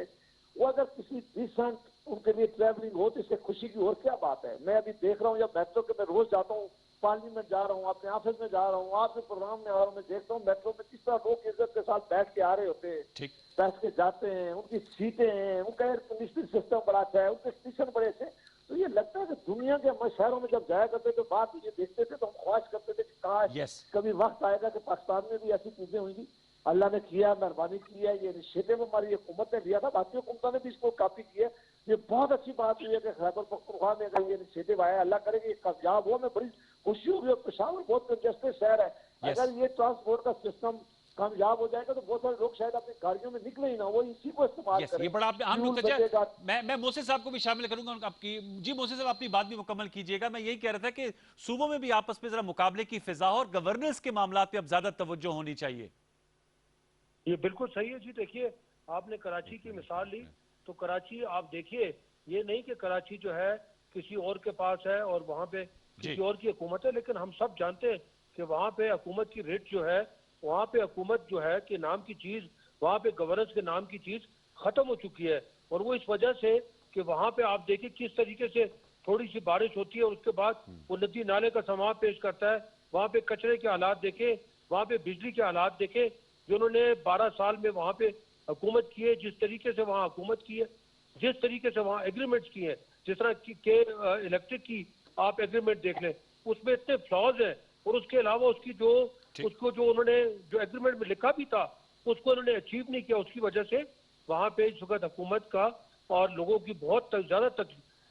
वो अगर किसी डिसेंट उनके लिए ट्रैवलिंग हो तो इससे खुशी की और क्या बात है। मैं अभी देख रहा हूँ, जब मेट्रो के मैं रोज जाता हूँ, पार्लियामेंट जा रहा हूँ, अपने ऑफिस में जा रहा हूँ, आपके प्रोग्राम में आ रहा हूँ, मैं देखता हूँ मेट्रो में किस तरह लोग इज्जत के साथ बैठ के आ रहे होते हैं, बैठ के जाते हैं, उनकी सीटें हैं, उनका एयर कंडीशनिंग सिस्टम बड़ा अच्छा है, उनके स्टेशन बड़े अच्छे। तो ये लगता है कि दुनिया के हम शहरों में जब जाया करते थे, बात ये देखते थे तो हम ख्वाहिश करते थे कि काश कभी वक्त आएगा कि पाकिस्तान में भी ऐसी चीजें होंगी। अल्लाह ने किया, मेहरबानी की है, ये इनिशिएटिव हमारी हुकूमत ने लिया था, बाकी हुकूमतों ने भी इसको कॉपी की है। ये बहुत अच्छी बात हुई है कि खैबर पख्तूनख्वा में अगर ये इनिशिएटिव आया, अल्लाह करे कि ये कामयाब हो, हमें बड़ी खुशी होगी। और पेशावर बहुत कंजेस्टेड शहर है, अगर ये ट्रांसपोर्ट का सिस्टम कामयाब हो जाएगा तो बहुत सारे लोग शायद अपनी गाड़ियों में निकले ही ना, वो इसी को इस्तेमाल करें। ये बड़ा आपने अहम नुक्ता है। मैं मोसे साहब को भी शामिल करूंगा आपकी। जी मोसे साहब, अपनी बात भी मुकम्मल कीजिएगा। मैं यही कह रहा था कि सूबों में भी आपस में जरा मुकाबले की फिजा और गवर्नेंस के मामला पे अब ज्यादा तवज्जो होनी चाहिए। ये बिल्कुल सही है जी। देखिए, आपने कराची की मिसाल ली, तो कराची आप देखिए, ये नहीं कि कराची जो है किसी और के पास है और वहाँ पे किसी और की हुकूमत है, लेकिन हम सब जानते हैं कि वहाँ पे हुकूमत की रेट जो है, वहाँ पे हुकूमत जो है कि नाम की चीज, वहाँ पे गवर्नेंस के नाम की चीज खत्म हो चुकी है। और वो इस वजह से कि वहाँ पे आप देखिए किस तरीके से थोड़ी सी बारिश होती है और उसके बाद वो नदी नाले का समाव पेश करता है। वहाँ पे कचरे के हालात देखे, वहाँ पे बिजली के हालात देखे, जो उन्होंने 12 साल में वहाँ पे हुकूमत की है, जिस तरीके से वहाँ हुकूमत की है, जिस तरीके से वहाँ एग्रीमेंट्स किए हैं, जिस तरह के इलेक्ट्रिक की आप एग्रीमेंट देख लें, उसमें इतने फ्लॉज हैं। और उसके अलावा उसको जो उन्होंने जो एग्रीमेंट में लिखा भी था उसको उन्होंने अचीव नहीं किया। उसकी वजह से वहाँ पे इस वक्त हुकूमत का और लोगों की बहुत ज्यादा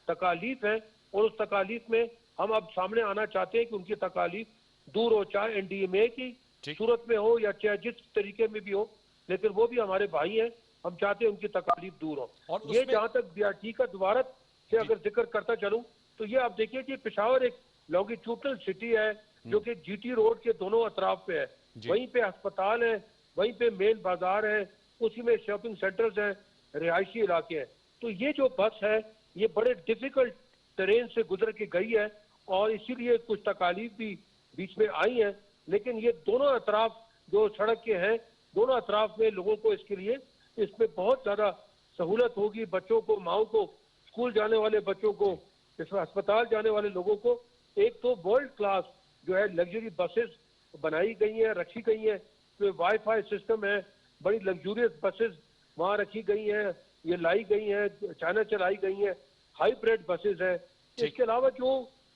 तकालीफ है। और उस तकालीफ में हम अब सामने आना चाहते हैं कि उनकी तकालीफ दूर हो, चाहे एनडीएमए की सूरत में हो या चाहे जिस तरीके में भी हो, लेकिन वो भी हमारे भाई हैं, हम चाहते हैं उनकी तकालीफ दूर हो। ये जहाँ तक बीआरटी का दोबारा से अगर जिक्र करता चलूं तो ये आप देखिए कि पेशावर एक लॉन्गिट्यूडनल सिटी है जो कि जीटी रोड के दोनों अतराफ पे है, वहीं पे अस्पताल है, वहीं पे मेन बाजार है, उसी में शॉपिंग सेंटर्स हैं, रिहायशी इलाके हैं। तो ये जो बस है ये बड़े डिफिकल्ट टेरेन से गुजर के गई है और इसीलिए कुछ तकालीफ भी बीच में आई है। लेकिन ये दोनों अतराफ जो सड़क के हैं, दोनों अतराफ में लोगों को इसके लिए इसमें बहुत ज्यादा सहूलत होगी। बच्चों को, माओ को, स्कूल जाने वाले बच्चों को, इसमें अस्पताल जाने वाले लोगों को एक तो वर्ल्ड क्लास जो है लग्जरी बसेस बनाई गई हैं, रखी गई हैं, तो वाईफाई सिस्टम है, बड़ी लग्जूरियस बसेस वहाँ रखी गई हैं, ये लाई गई हैं, चाइना चलाई गई हैं, हाइब्रिड बसेस हैं। इसके अलावा जो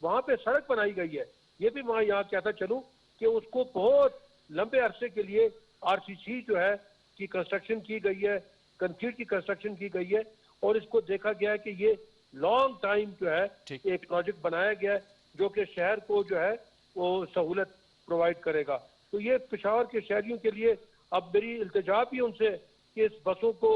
वहाँ पे सड़क बनाई गई है, ये भी मैं यहाँ कहता चलूँ कि उसको बहुत लंबे अरसे के लिए आरसीसी जो है की कंस्ट्रक्शन की गई है, कंक्रीट की कंस्ट्रक्शन की गई है और इसको देखा गया है कि ये लॉन्ग टाइम जो है एक प्रोजेक्ट बनाया गया है जो कि शहर को जो है वो सहूलत प्रोवाइड करेगा। तो ये पेशावर के शहरियों के लिए अब मेरी इल्तिजा भी उनसे कि इस बसों को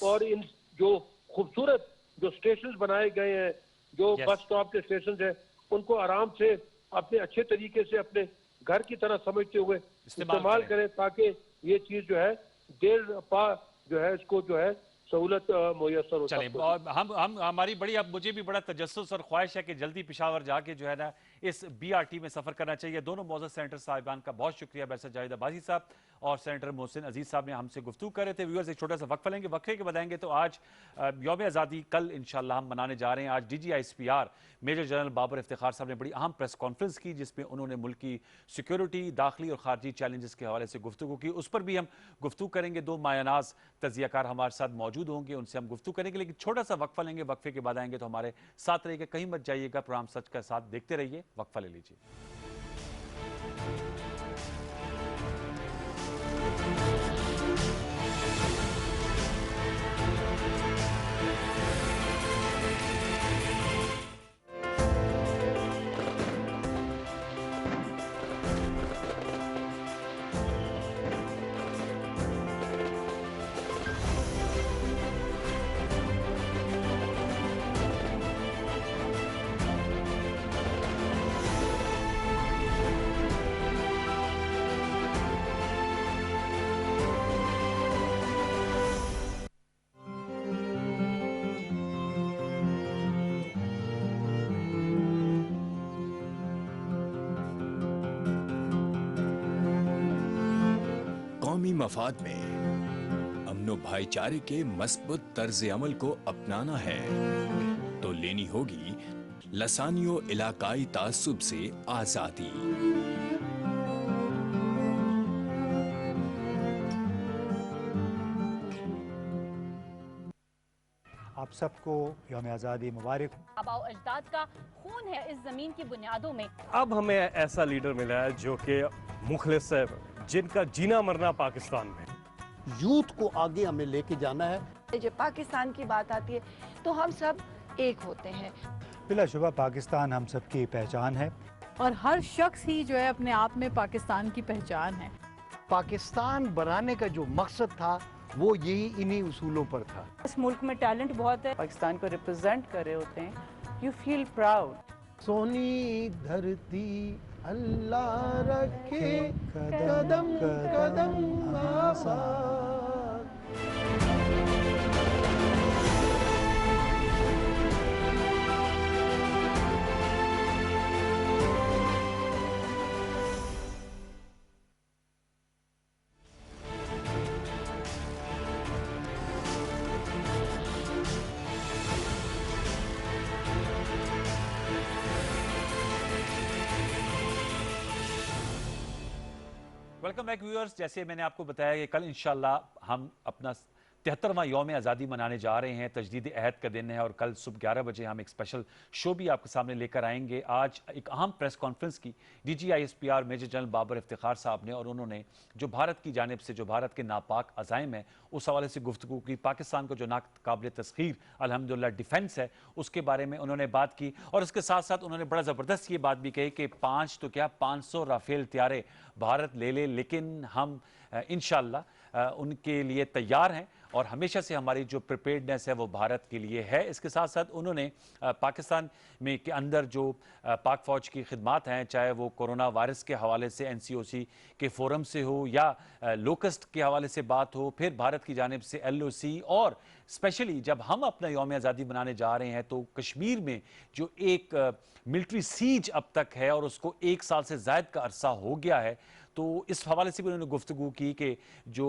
और इन जो खूबसूरत जो स्टेशन बनाए गए हैं, जो बस स्टॉप के स्टेशन हैं, उनको आराम से अपने अच्छे तरीके से अपने घर की तरह समझते हुए इस्तेमाल करें ताकि ये चीज जो है देर पा जो है इसको जो है सहूलत मुयसर हो। चलें, और हम हमारी बड़ी, अब मुझे भी बड़ा तजस्सुस और ख्वाहिश है कि जल्दी पेशावर जाके जो है ना इस BRT में सफ़र करना चाहिए। दोनों मौजूद सेनेटर साहिबान का बहुत शुक्रिया, बैरिस्टर जाहिद अब्बासी साहब और सेनेटर मोहसिन अजीज साहब ने हमसे गुफ्तगू कर रहे थे। व्यूअर्स, एक छोटा सा वक्फा लेंगे, वक्फे के बताएंगे तो आज यौम आज़ादी कल इंशाल्लाह हम मनाने जा रहे हैं। आज DGISPR major general Babar Iftikhar साहब ने बड़ी अहम प्रेस कॉन्फ्रेंस की, जिसमें उन्होंने मुल्क की सिक्योरिटी, दाखिली और खारजी चैलेंजेस के हवाले से गुफ्तगू की। उस पर भी हम गुफ्तगू करेंगे। दो मायानाज तजियाकार हमारे साथ मौजूद होंगे, उनसे हम गुफ्तगू करेंगे। लेकिन छोटा सा वक्फा लेंगे, वक्फे के बाद आएंगे तो हमारे साथ रहिएगा, कहीं मत जाइएगा। प्रोग्राम सच का साथ देखते रहिए। वक्फा ले लीजिए। कौमी मफाद में अमनो भाईचारे के मजबूत तर्ज अमल को अपनाना है तो लेनी होगी लसानियों इलाकाई तासुब से आजादी। आप सबको यौम आज़ादी मुबारक। आबाओ अजदाद का खून है इस जमीन की बुनियादों में। अब हमें ऐसा लीडर मिला है जो कि मुखलिस है, जिनका जीना मरना पाकिस्तान में। यूथ को आगे हमें लेके जाना है। जब पाकिस्तान की बात आती है तो हम सब एक होते हैं। बिलाशुबा पाकिस्तान हम सबकी पहचान है और हर शख्स ही जो है अपने आप में पाकिस्तान की पहचान है। पाकिस्तान बनाने का जो मकसद था वो यही इन्हीं उसूलों पर था। इस मुल्क में टैलेंट बहुत है। पाकिस्तान को रिप्रेजेंट कर रहे होते हैं। You feel proud. सोनी धरती अल्लाह रखे कदम कदम आबाद। Welcome back viewers. जैसे मैंने आपको बताया कि कल इंशाल्लाह हम अपना 73वां यौम आज़ादी मनाने जा रहे हैं। तजदीद अहद का दिन है और कल सुबह 11 बजे हम एक स्पेशल शो भी आपके सामने लेकर आएंगे। आज एक अहम प्रेस कॉन्फ्रेंस की DGISPR major general Babar Iftikhar साहब ने, और उन्होंने जो भारत की जानिब से जो भारत के नापाक अज़ाइम है उस हवाले से गुफ्तगू की। पाकिस्तान को जो नाकाबिल तस्खीर अल्हम्दुलिल्लाह डिफेंस है उसके बारे में उन्होंने बात की। और इसके साथ साथ उन्होंने बड़ा ज़बरदस्त ये बात भी कही कि 5 तो क्या 500 राफेल त्यारे भारत ले ले, लेकिन हम इंशाअल्लाह उनके लिए तैयार हैं और हमेशा से हमारी जो प्रिपेयर्डनेस है वो भारत के लिए है। इसके साथ साथ उन्होंने पाकिस्तान में के अंदर जो पाक फ़ौज की खिदमात हैं, चाहे वो कोरोना वायरस के हवाले से NCOC के फोरम से हो या लोकस्ट के हवाले से बात हो, फिर भारत की जानिब से LOC, और स्पेशली जब हम अपना यौम आज़ादी मनाने जा रहे हैं तो कश्मीर में जो एक मिलिट्री सीज अब तक है और उसको 1 साल से ज़ायद का अरसा हो गया है, तो इस हवाले से भी उन्होंने गुफ्तगू की कि जो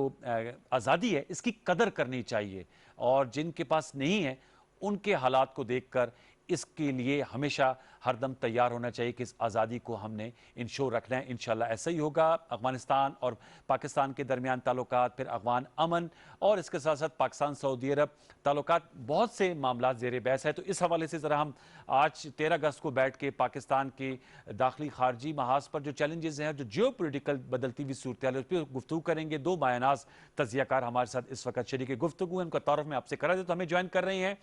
आज़ादी है इसकी कदर करनी चाहिए और जिनके पास नहीं है उनके हालात को देखकर इसके लिए हमेशा हरदम तैयार होना चाहिए कि इस आज़ादी को हमने इंश्योर रखना है। इंशाल्लाह ऐसा ही होगा। अफगानिस्तान और पाकिस्तान के दरमियान ताल्लुकात, फिर अफगान अमन और इसके साथ साथ पाकिस्तान सऊदी अरब ताल्लुकात, बहुत से मामला ज़ेर बहस है। तो इस हवाले से ज़रा हम आज 13 अगस्त को बैठ के पाकिस्तान के दाखिली खारजी महाज पर जो चैलेंजेस हैं, जो जियो पोलिटिकल बदलती हुई सूरत है, उस पर गुफ्तगू करेंगे। दो मायानाज तजियाकार हमारे साथ इस वक्त शरीक गुफ्तगू है, उनका तारुफ मैं आपसे करा देता हूं। हमें ज्वाइन कर रहे हैं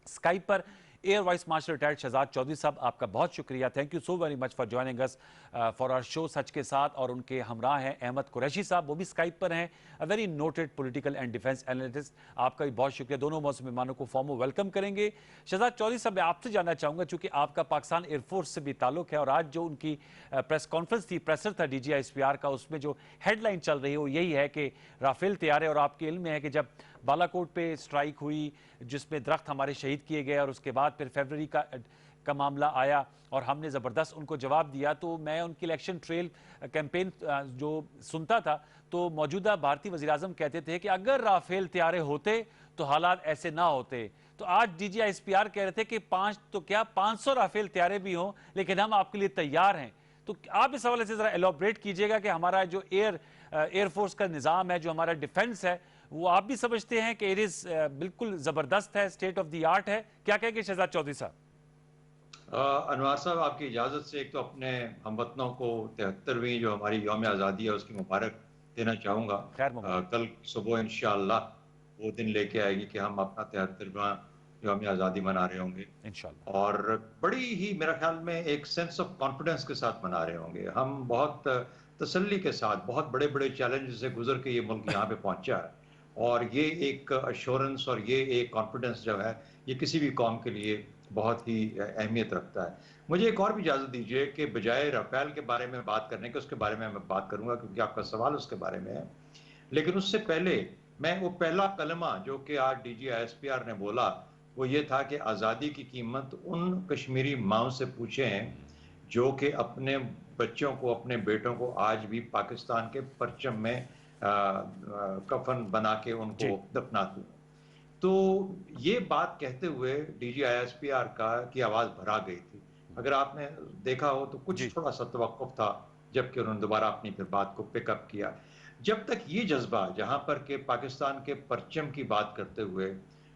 स्काइप पर air vice marshal retired Shahzad Chaudhry साहब। आपका बहुत शुक्रिया, thank you so very much for joining us for our show सच के साथ। और उनके हमरा हैं अहमद कुरैशी साहब, वो भी स्काइप पर हैं, a very noted political and defence analyst. आपका भी बहुत शुक्रिया। दोनों मौसम मेहमानों को फॉर्मल वेलकम करेंगे। शहजाद चौधरी साहब, मैं आपसे जानना चाहूँगा, चूँकि आपका पाकिस्तान एयरफोर्स से भी ताल्लुक है और आज जो उनकी प्रेस कॉन्फ्रेंस थी, प्रेसर था DGISPR का, उसमें जो हेडलाइन चल रही है वो यही है कि राफेल तैयार है। और आपके इल्म में है कि जब बालाकोट पे स्ट्राइक हुई जिसमें दरख्त हमारे शहीद किए गए और उसके बाद फिर फरवरी का मामला आया और हमने ज़बरदस्त उनको जवाब दिया, तो मैं उनकी इलेक्शन ट्रेल कैंपेन जो सुनता था तो मौजूदा भारतीय वज़ीर-ए-आज़म कहते थे कि अगर राफेल तैयारे होते तो हालात ऐसे ना होते। तो आज DGISPR कह रहे थे कि 500 राफेल तैयारे भी हों लेकिन हम आपके लिए तैयार हैं। तो आप इस हवाले से ज़रा एलोब्रेट कीजिएगा कि हमारा जो एयरफोर्स का निज़ाम है, जो हमारा डिफेंस है, वो आप भी समझते हैं कि बिल्कुल ज़बरदस्त है, स्टेट ऑफ द आर्ट है? क्या कहेंगे शहजाद चौधरी साहब? अनवार साहब, आपकी इजाज़त से एक तो अपने हमवतनों को 73वीं जो हमारी यौम आज़ादी है उसकी मुबारक देना चाहूँगा। कल सुबह इंशाअल्लाह वो दिन लेके आएगी कि हम अपना 73वां यौम आज़ादी मना रहे होंगे इंशाअल्लाह, और बड़ी ही मेरा ख्याल में एक सेंस ऑफ कॉन्फिडेंस के साथ मना रहे होंगे। हम बहुत तसल्ली के साथ बहुत बड़े बड़े चैलेंज से गुजर के ये मुल्क यहाँ पे पहुँचा है, और ये एक अश्योरेंस और ये एक कॉन्फिडेंस जो है ये किसी भी कौम के लिए बहुत ही अहमियत रखता है। मुझे एक और भी इजाज़त दीजिए कि बजाय राफेल के बारे में बात करने के, उसके बारे में मैं बात करूंगा क्योंकि आपका सवाल उसके बारे में है, लेकिन उससे पहले मैं वो पहला कलमा जो कि आज DGISPR ने बोला वो ये था कि आज़ादी की कीमत उन कश्मीरी माओं से पूछें जो कि अपने बच्चों को, अपने बेटों को आज भी पाकिस्तान के परचम में कफन बना के उनको दफनाती हैं। तो ये बात कहते हुए DGISPR की आवाज़ भरा गई थी। अगर आपने देखा हो तो कुछ थोड़ा सा तवक्कुफ था, जबकि उन्होंने दोबारा अपनी फिर बात को पिकअप किया। जब तक ये जज्बा जहाँ पर के पाकिस्तान के परचम की बात करते हुए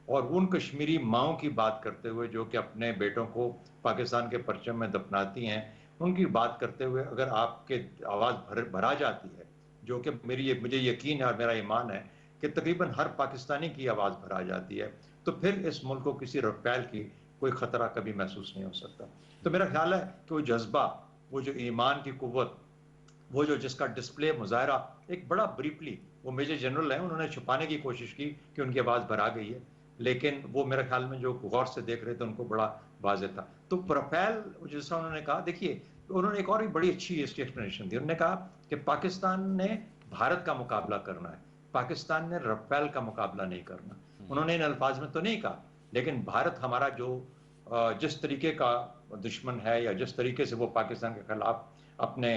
और उन कश्मीरी माओं की बात करते हुए जो कि अपने बेटों को पाकिस्तान के परचम में दफनाती हैं, उनकी बात करते हुए अगर आपके आवाज़ भरा जाती है, जो कि मुझे यकीन है और मेरा ईमान है कि तकरीबन हर पाकिस्तानी की आवाज़ भरा जाती है, तो फिर इस मुल्क को किसी राफेल की कोई ख़तरा कभी महसूस नहीं हो सकता। तो मेरा ख्याल है कि वो जज्बा, वो जो ईमान की कुव्वत, वो जो जिसका डिस्प्ले मुजाहरा एक बड़ा ब्रीफली, वो मेजर जनरल हैं, उन्होंने छुपाने की कोशिश की कि उनकी आवाज़ भरा गई है, लेकिन वो मेरे ख्याल में जो गौर से देख रहे थे उनको बड़ा वाज़ेह था। तो राफेल जैसा उन्होंने कहा, देखिए उन्होंने एक और भी बड़ी अच्छी इसकी एक्सप्लेनेशन दी। उन्होंने कहा कि पाकिस्तान ने भारत का मुकाबला करना है, पाकिस्तान ने राफेल का मुकाबला नहीं करना। उन्होंने इन अल्फाज में तो नहीं कहा, लेकिन भारत हमारा जो जिस तरीके का दुश्मन है या जिस तरीके से वो पाकिस्तान के खिलाफ अपने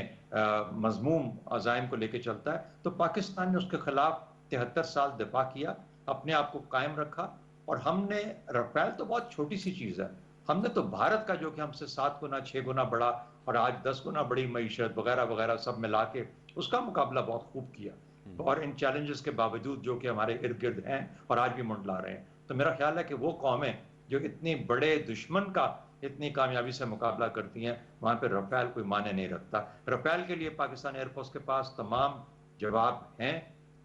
मजमूम अज़ाइम को लेके चलता है, तो पाकिस्तान ने उसके खिलाफ 73 साल दिफा किया, अपने आप को कायम रखा। और हमने राफेल तो बहुत छोटी सी चीज़ है, हमने तो भारत का जो कि हमसे 7 गुना 6 गुना बड़ा और आज 10 गुना बड़ी मईशत वगैरह वगैरह सब मिला के उसका मुकाबला बहुत खूब किया, और इन चैलेंजेस के बावजूद जो कि हमारे इर्द गिर्द हैं और आज भी मुंडला रहे हैं। तो मेरा ख्याल है कि वो कौमें जो इतनी बड़े दुश्मन का इतनी कामयाबी से मुकाबला करती हैं, वहाँ पे राफेल कोई माने नहीं रखता। राफेल के लिए पाकिस्तान एयरफोर्स के पास तमाम जवाब हैं,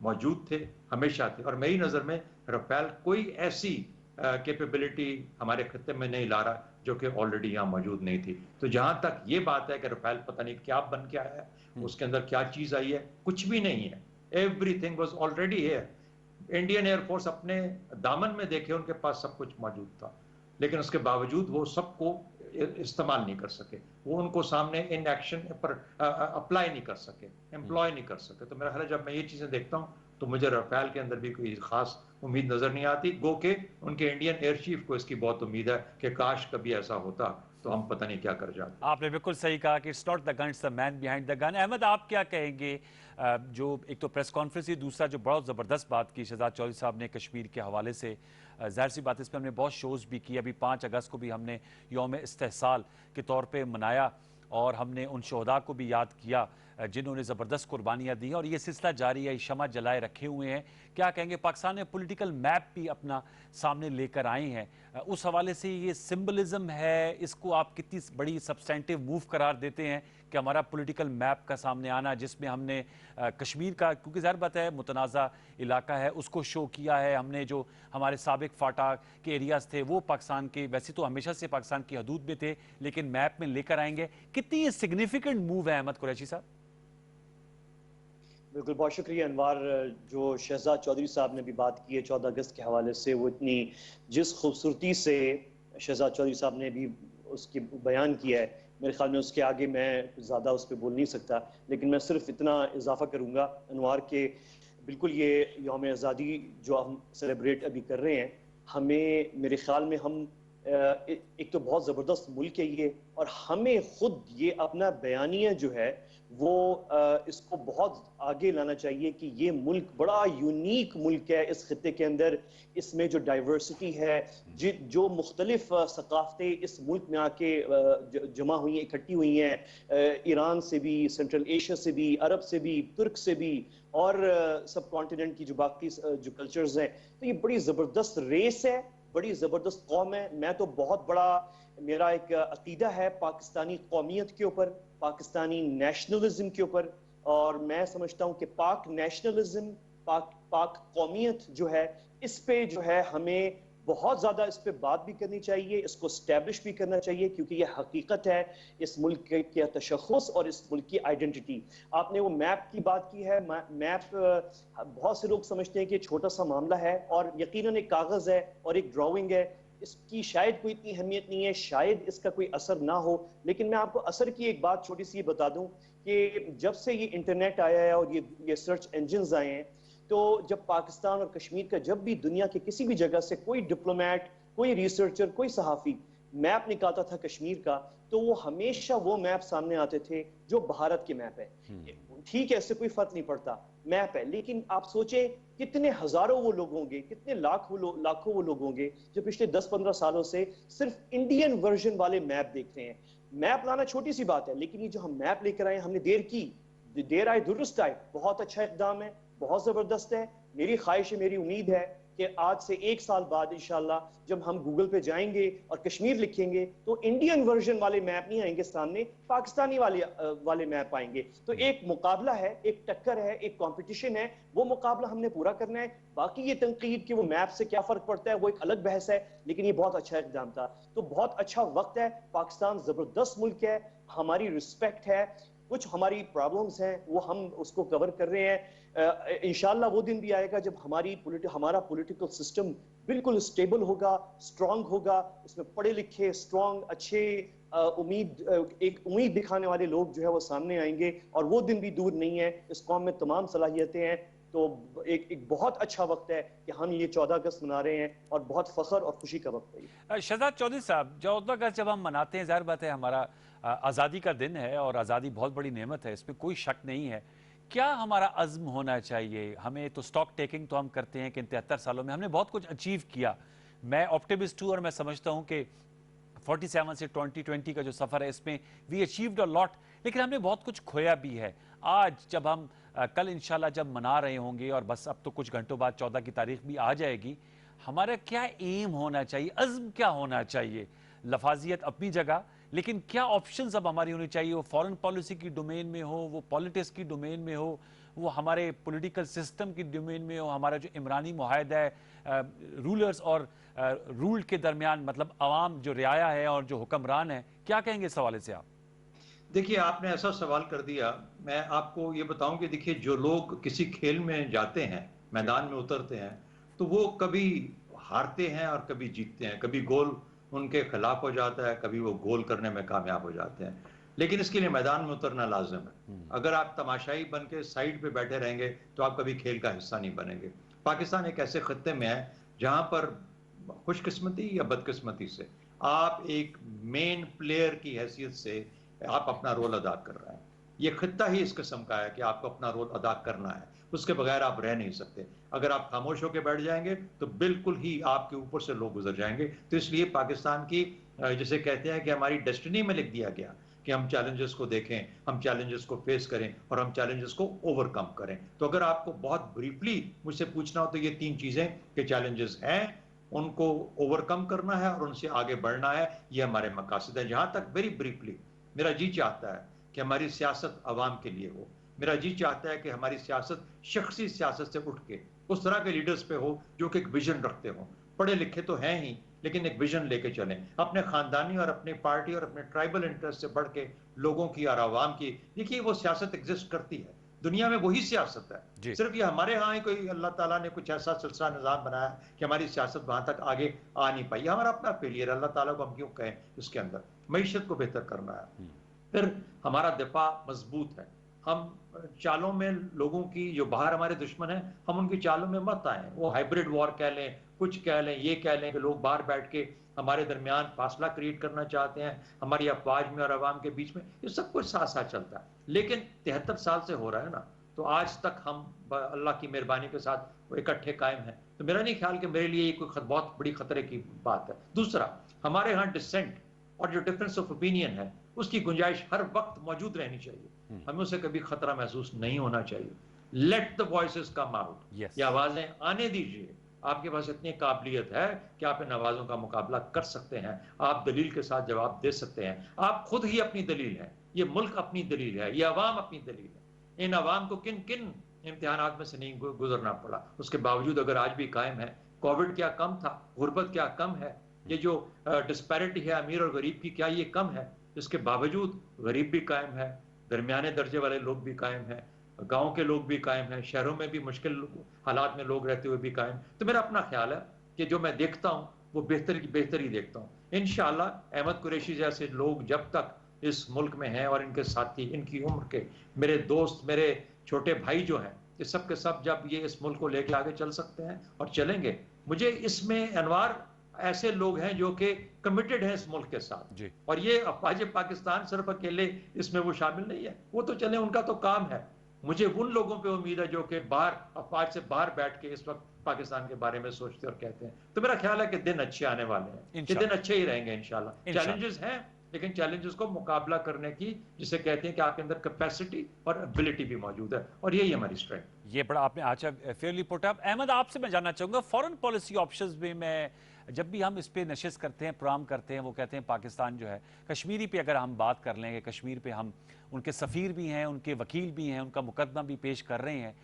मौजूद थे, हमेशा थे, और मेरी नज़र में राफेल कोई ऐसी कैपेबिलिटी हमारे खत्ते में नहीं ला रहा जो कि ऑलरेडी यहाँ मौजूद नहीं थी। तो जहाँ तक ये बात है कि राफेल पता नहीं क्या बन के आया है, उसके अंदर क्या चीज़ आई है, कुछ भी नहीं है। Everything was already here. Indian air force अपने दामन में देखे, उनके पास सब कुछ मौजूद था, लेकिन उसके बावजूद वो सबको इस्तेमाल नहीं कर सके, वो उनको सामने इन एक्शन पर अप्लाई नहीं कर सके, एम्प्लॉय नहीं कर सके। तो मेरा ख्याल है जब मैं ये चीज़ें देखता हूँ तो मुझे राफेल के अंदर भी कोई खास उम्मीद नजर नहीं आती, गो के उनके इंडियन एयर चीफ को इसकी बहुत उम्मीद है कि काश कभी ऐसा होता तो हम पता नहीं क्या कर जाते। आपने बिल्कुल सही कहा कि it's not the gun, it's the man behind the gun. Ahmad, आप क्या कहेंगे? जो एक तो प्रेस कॉन्फ्रेंस ही, दूसरा जो बहुत ज़बरदस्त बात की शहजाद चौधरी साहब ने कश्मीर के हवाले से, ज़ाहिर सी बात इस पर हमने बहुत शोज़ भी किए। अभी 5 अगस्त को भी हमने यौम इस्तेहसाल के तौर पर मनाया और हमने उन शहदा को भी याद किया जिन्होंने ज़बरदस्त कुर्बानियाँ दी, और ये सिलसिला जारी है, शमा जलाए रखे हुए हैं। क्या कहेंगे, पाकिस्तान ने पॉलिटिकल मैप भी अपना सामने लेकर आए हैं, उस हवाले से ये सिंबलिज्म है, इसको आप कितनी बड़ी सब्सटेंटिव मूव करार देते हैं कि हमारा पॉलिटिकल मैप का सामने आना, जिसमें हमने कश्मीर का, क्योंकि ज़ाहिर बात है मुतनाज़ा इलाका है, उसको शो किया है, हमने जो हमारे साबिक फाटा के एरियाज़ थे वो पाकिस्तान के, वैसे तो हमेशा से पाकिस्तान की हदूद में थे, लेकिन मैप में लेकर आएंगे। कितनी ये सिग्निफिकेंट मूव है अहमद कुरैशी साहब? बिल्कुल, बहुत शुक्रिया अनवार। जो शहजाद चौधरी साहब ने भी बात की है 14 अगस्त के हवाले से, वो इतनी जिस खूबसूरती से शहजाद चौधरी साहब ने भी उसकी बयान किया है, मेरे ख्याल में उसके आगे मैं ज़्यादा उस पर बोल नहीं सकता, लेकिन मैं सिर्फ इतना इजाफा करूँगा अनवार के, बिल्कुल ये यौम आज़ादी जो हम सेलिब्रेट अभी कर रहे हैं, हमें मेरे ख्याल में हम एक तो बहुत ज़बरदस्त मुल्क है ये, और हमें खुद ये अपना बयानिया जो है वो इसको बहुत आगे लाना चाहिए कि ये मुल्क बड़ा यूनिक मुल्क है इस खित्ते के अंदर। इसमें जो डाइवर्सिटी है, जो मुख्तलिफ सकाफतें इस मुल्क में आके जमा हुई हैं, इकट्ठी हुई हैं, ईरान से भी, सेंट्रल एशिया से भी, अरब से भी, तुर्क से भी, और सब कॉन्टिनेंट की जो बाकी जो कल्चर्स हैं, तो ये बड़ी ज़बरदस्त रेस है, बड़ी ज़बरदस्त कौम है। मैं तो बहुत बड़ा, मेरा एक अकीदा है पाकिस्तानी कौमियत के ऊपर, पाकिस्तानी नेशनलिज्म के ऊपर, और मैं समझता हूँ कि पाक नेशनलिज्म, पाक कौमियत जो है, इस पे जो है हमें बहुत ज़्यादा इस पे बात भी करनी चाहिए, इसको स्टैब्लिश भी करना चाहिए, क्योंकि ये हकीकत है इस मुल्क के तशख़्ख़ुस और इस मुल्क की आइडेंटिटी। आपने वो मैप की बात की है, मैप बहुत से लोग समझते हैं कि छोटा सा मामला है, और यकीनन एक कागज़ है और एक ड्राइंग है, इसकी शायद कोई इतनी अहमियत नहीं है, शायद इसका कोई असर ना हो। लेकिन मैं आपको असर की एक बात छोटी सी बता दूं कि जब से ये इंटरनेट आया है और ये सर्च इंजन्स आए हैं, तो जब पाकिस्तान और कश्मीर का, जब भी दुनिया के किसी भी जगह से कोई डिप्लोमेट, कोई रिसर्चर, कोई सहाफ़ी मैप निकालता था कश्मीर का, तो वो हमेशा वो मैप सामने आते थे जो भारत के मैप है। ठीक है, इससे कोई फर्क नहीं पड़ता, मैप है, लेकिन आप सोचें कितने हजारों वो लोग होंगे, कितने लाखों वो लोग होंगे जो पिछले 10-15 सालों से सिर्फ इंडियन वर्जन वाले मैप देख रहे हैं। मैप लाना छोटी सी बात है, लेकिन ये जो हम मैप लेकर आए, हमने देर आए दुरुस्त आए, बहुत अच्छा इक़दाम है, बहुत जबरदस्त है। मेरी ख्वाहिश है, मेरी उम्मीद है कि आज से 1 साल बाद इंशाल्लाह जब हम गूगल पे जाएंगे और कश्मीर लिखेंगे, तो इंडियन वर्जन वाले मैप नहीं आएंगे सामने, पाकिस्तानी वाले मैप आएंगे। तो एक मुकाबला है, एक टक्कर है, एक कंपटीशन है, वो मुकाबला हमने पूरा करना है। बाकी ये तनकीद कि वो मैप से क्या फर्क पड़ता है, वो एक अलग बहस है, लेकिन ये बहुत अच्छा इक़दाम था। तो बहुत अच्छा वक्त है, पाकिस्तान जबरदस्त मुल्क है, हमारी रिस्पेक्ट है, कुछ हमारी प्रॉब्लम्स हैं वो हम उसको कवर कर रहे हैं। इंशाल्लाह वो दिन भी आएगा जब हमारा पॉलिटिकल सिस्टम बिल्कुल स्टेबल होगा, स्ट्रांग होगा, इसमें पढ़े लिखे, स्ट्रांग, अच्छे, एक उम्मीद दिखाने वाले लोग जो है वो सामने आएंगे, और वो दिन भी दूर नहीं है। इस कौम में तमाम सलाहियतें हैं, तो एक बहुत अच्छा वक्त है कि हम ये 14 अगस्त मना रहे हैं, और बहुत फख्र और खुशी का वक्त है। शहजाद चौधरी साहब, 14 अगस्त जब हम मनाते हैं, जाहिर बात है हमारा आज़ादी का दिन है, और आज़ादी बहुत बड़ी नेमत है, इसमें कोई शक नहीं है। क्या हमारा अज़्म होना चाहिए? हमें तो स्टॉक टेकिंग तो हम करते हैं कि इन 73 सालों में हमने बहुत कुछ अचीव किया। मैं ऑप्टिमिस्ट हूँ, और मैं समझता हूँ कि 47 से 2020 का जो सफ़र है, इसमें वी अचीव्ड अ लॉट, लेकिन हमने बहुत कुछ खोया भी है। आज जब हम कल इंशाल्लाह जब मना रहे होंगे, और बस अब तो कुछ घंटों बाद 14 की तारीख भी आ जाएगी, हमारा क्या एम होना चाहिए, अज़्म क्या होना चाहिए? लफाजियत अपनी जगह, लेकिन क्या ऑप्शंस अब हमारी होनी चाहिए? वो फॉरेन पॉलिसी की डोमेन में हो, वो पॉलिटिक्स की डोमेन में हो, वो हमारे पॉलिटिकल सिस्टम की डोमेन में हो, हमारा जो इमरानी मुआहदा है रूलर्स और रूल के दरमियान, मतलब अवाम जो रियाया है और जो हुक्मरान है, क्या कहेंगे इस हवाले से आप? देखिए, आपने ऐसा सवाल कर दिया। मैं आपको ये बताऊं कि देखिए, जो लोग किसी खेल में जाते हैं, मैदान में उतरते हैं, तो वो कभी हारते हैं और कभी जीतते हैं, कभी गोल उनके खिलाफ हो जाता है, कभी वो गोल करने में कामयाब हो जाते हैं, लेकिन इसके लिए मैदान में उतरना लाजिम है। अगर आप तमाशाई बन के साइड पे बैठे रहेंगे तो आप कभी खेल का हिस्सा नहीं बनेंगे। पाकिस्तान एक ऐसे खत्ते में है जहां पर खुशकिस्मती या बदकिस्मती से आप एक मेन प्लेयर की हैसियत से आप अपना रोल अदा कर रहे हैं। ये खित्ता ही इस किस्म का है कि आपको अपना रोल अदा करना है, उसके बगैर आप रह नहीं सकते। अगर आप खामोश होकर बैठ जाएंगे तो बिल्कुल ही आपके ऊपर से लोग गुजर जाएंगे। तो इसलिए पाकिस्तान की, जिसे कहते हैं कि हमारी डेस्टिनी में लिख दिया गया कि हम चैलेंजेस को देखें, हम चैलेंजेस को फेस करें और हम चैलेंजेस को ओवरकम करें। तो अगर आपको बहुत ब्रीफली मुझसे पूछना हो तो ये 3 चीजें कि चैलेंजेस हैं, उनको ओवरकम करना है और उनसे आगे बढ़ना है, ये हमारे मकासद है। जहां तक वेरी ब्रीफली मेरा जी चाहता है कि हमारी सियासत आवाम के लिए हो, मेरा जी चाहता है कि हमारी सियासत शख्सी सियासत से उठ के उस तरह के लीडर्स पे हो जो कि एक विजन रखते हो। पढ़े लिखे तो हैं ही, लेकिन एक विजन लेके चलें, अपने खानदानी और अपनी पार्टी और अपने ट्राइबल इंटरेस्ट से बढ़ के लोगों की और आवाम की। देखिए, वो सियासत एग्जिस्ट करती है दुनिया में, वही सियासत है। सिर्फ ये हमारे यहाँ ही कोई अल्लाह ताला ने कुछ ऐसा सिलसिला निज़ाम बनाया कि हमारी सियासत वहां तक आगे आ नहीं पाई। हमारा अपना फेलियर, अल्लाह ताला को हम क्यों कहें, उसके अंदर मईशत को बेहतर करना है। फिर हमारा दिफा मजबूत है। हम चालों में लोगों की, जो बाहर हमारे दुश्मन हैं, हम उनकी चालों में मत आए। वो हाइब्रिड वॉर कह लें, कुछ कह लें, ये कह लें कि लोग बाहर बैठ के हमारे दरमियान फासला क्रिएट करना चाहते हैं, हमारी अफवाज में और अवाम के बीच में, ये सब कुछ साथ साथ चलता है। लेकिन 73 साल से हो रहा है ना, तो आज तक हम अल्लाह की मेहरबानी के साथ वो इकट्ठे कायम हैं। तो मेरा नहीं ख्याल कि मेरे लिए ये कोई बहुत बड़ी खतरे की बात है। दूसरा, हमारे यहाँ डिसेंट और जो डिफरेंस ऑफ ओपिनियन है उसकी गुंजाइश हर वक्त मौजूद रहनी चाहिए। हमें उसे कभी खतरा महसूस नहीं होना चाहिए। Let the voices come out, ये आवाजें आने दीजिए। आपके पास इतनी काबिलियत है कि आप इन आवाजों का मुकाबला कर सकते हैं, आप दलील के साथ जवाब दे सकते हैं। आप खुद ही अपनी दलील है, ये मुल्क अपनी दलील है, ये अवाम अपनी दलील है। इन अवाम को किन किन इम्तिहानात में से नहीं गुजरना पड़ा, उसके बावजूद अगर आज भी कायम है। कोविड क्या कम था, गुर्बत क्या कम है, ये जो डिस्पैरिटी है अमीर और गरीब की, क्या ये कम है? इसके बावजूद गरीब भी कायम है, दरमियाने दर्जे वाले लोग भी कायम हैं, गांव के लोग भी कायम हैं, शहरों में भी मुश्किल हालात में लोग रहते हुए भी कायम। तो मेरा अपना ख्याल है कि जो मैं देखता हूँ वो बेहतर ही देखता हूँ। इंशाअल्लाह अहमद कुरैशी जैसे लोग जब तक इस मुल्क में हैं और इनके साथी, इनकी उम्र के मेरे दोस्त, मेरे छोटे भाई जो हैं, ये सब के सब जब ये इस मुल्क को लेके आगे चल सकते हैं और चलेंगे। मुझे इसमें अनवार ऐसे लोग हैं जो कि कमिटेड हैं इस मुल्क के साथ जी। और ये अफवाज पाकिस्तान सिर्फ अकेले इसमें वो शामिल नहीं है, वो तो चले, उनका तो काम है। मुझे उन लोगों पे उम्मीद है जो कि बाहर अफवाज से बाहर बैठ के इस वक्त पाकिस्तान के बारे में सोचते और कहते हैं। तो मेरा ख्याल है कि दिन अच्छे आने वाले हैं, ये दिन अच्छे ही रहेंगे इंशाल्लाह। चैलेंजेस हैं, लेकिन चैलेंजेस को मुकाबला करने की, जिसे कहते हैं कि आपके अंदर कैपेसिटी और एबिलिटी भी मौजूद है, और यही हमारी स्ट्रेंथ। ये बड़ा आपने अच्छा फेयरली पुट अप। अहमद, आपसे मैं जानना चाहूंगा, फॉरेन पॉलिसी ऑप्शंस में मैं जब भी हम इस पे नशिश करते हैं, प्रोग्राम करते हैं, वो कहते हैं पाकिस्तान जो है, कश्मीरी पे अगर हम बात कर लें कि कश्मीर पे हम उनके सफ़ीर भी हैं, उनके वकील भी हैं, उनका मुकदमा भी पेश कर रहे हैं,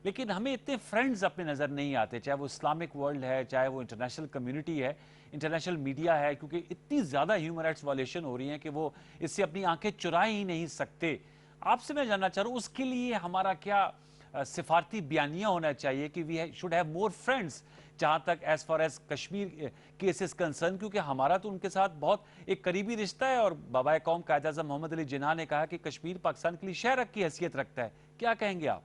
लेकिन हमें इतने फ्रेंड्स अपने नज़र नहीं आते, चाहे वो इस्लामिक वर्ल्ड है, चाहे वो इंटरनेशनल कम्युनिटी है, इंटरनेशनल मीडिया है, क्योंकि इतनी ज़्यादा ह्यूमन राइट्स वायलेशन हो रही हैं कि वो इससे अपनी आंखें चुरा ही नहीं सकते। आपसे मैं जानना चाह रहा हूँ, उसके लिए हमारा क्या सिफारती बयानिया होना चाहिए कि we should have more friends जहाँ तक as far as Kashmir cases concern, क्योंकि हमारा तो उनके साथ बहुत एक करीबी रिश्ता है। और बाबा कौम कायद आज़म मोहम्मद अली जिन्ना ने कहा कि कश्मीर पाकिस्तान के लिए शहर की हैसियत रखता है। क्या कहेंगे आप?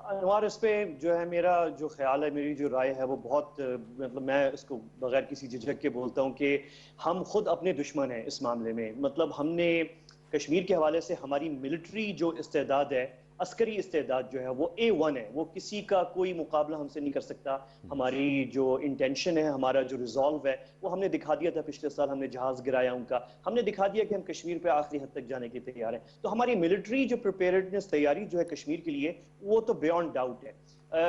अनवार, इस पे जो है मेरा जो ख्याल है, मेरी जो राय है वो बहुत, मतलब मैं इसको बगैर किसी झिझक के बोलता हूँ कि हम खुद अपने दुश्मन हैं इस मामले में। मतलब हमने कश्मीर के हवाले से हमारी मिलिट्री जो इस्तेदाद है, अस्करी इस्तेदाद जो है वो A1 है, वो किसी का कोई मुकाबला हमसे नहीं कर सकता। हमारी जो इंटेंशन है, हमारा जो रिजॉल्व है, वो हमने दिखा दिया था पिछले साल, हमने जहाज गिराया उनका, हमने दिखा दिया कि हम कश्मीर पे आखिरी हद तक जाने के लिए तैयार हैं। तो हमारी मिलिट्री जो प्रिपेयर्डनेस, तैयारी जो है कश्मीर के लिए, वो तो बियॉन्ड डाउट है।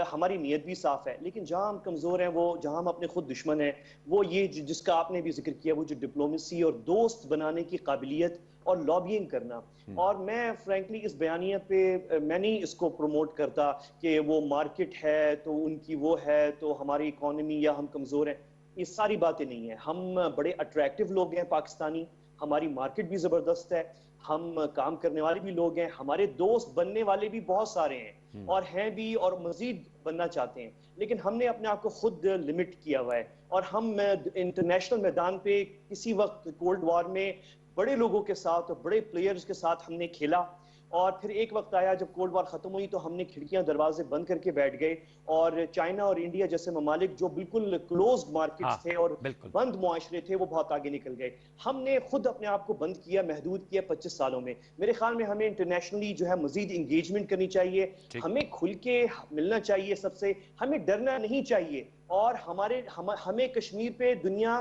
हमारी नीयत भी साफ है, लेकिन जहां हम कमजोर हैं, वो जहां हम अपने खुद दुश्मन हैं, वो ये जिसका आपने भी जिक्र किया, वो जो डिप्लोमेसी और दोस्त बनाने की काबिलियत और लॉबिंग करना। और मैं फ्रैंकली इस बयानिया पे मैं नहीं इसको प्रमोट करता कि वो मार्केट है तो उनकी वो है तो हमारी इकोनॉमी या हम कमजोर हैं, ये सारी बातें नहीं है। हम बड़े अट्रैक्टिव लोग हैं पाकिस्तानी, हमारी मार्केट भी जबरदस्त है, हम काम करने वाले भी लोग हैं, हमारे दोस्त बनने वाले भी बहुत सारे हैं और हैं भी, और मजीद बनना चाहते हैं। लेकिन हमने अपने आप को खुद लिमिट किया हुआ है, और हम इंटरनेशनल मैदान पे किसी वक्त कोल्ड वॉर में बड़े लोगों के साथ और बड़े प्लेयर्स के साथ हमने खेला, और फिर एक वक्त आया जब कोल्ड वॉर खत्म हुई तो हमने खिड़कियां दरवाजे बंद करके बैठ गए, और चाइना और इंडिया जैसे ममालिक जो बिल्कुल क्लोज्ड मार्केट्स थे और बंद मुआशरे थे, वो बहुत आगे निकल गए। हमने खुद अपने आप को बंद किया, महदूद किया 25 सालों में। मेरे ख्याल में हमें इंटरनेशनली जो है मजीद इंगेजमेंट करनी चाहिए, हमें खुल के मिलना चाहिए सबसे, हमें डरना नहीं चाहिए। और हमें कश्मीर पे दुनिया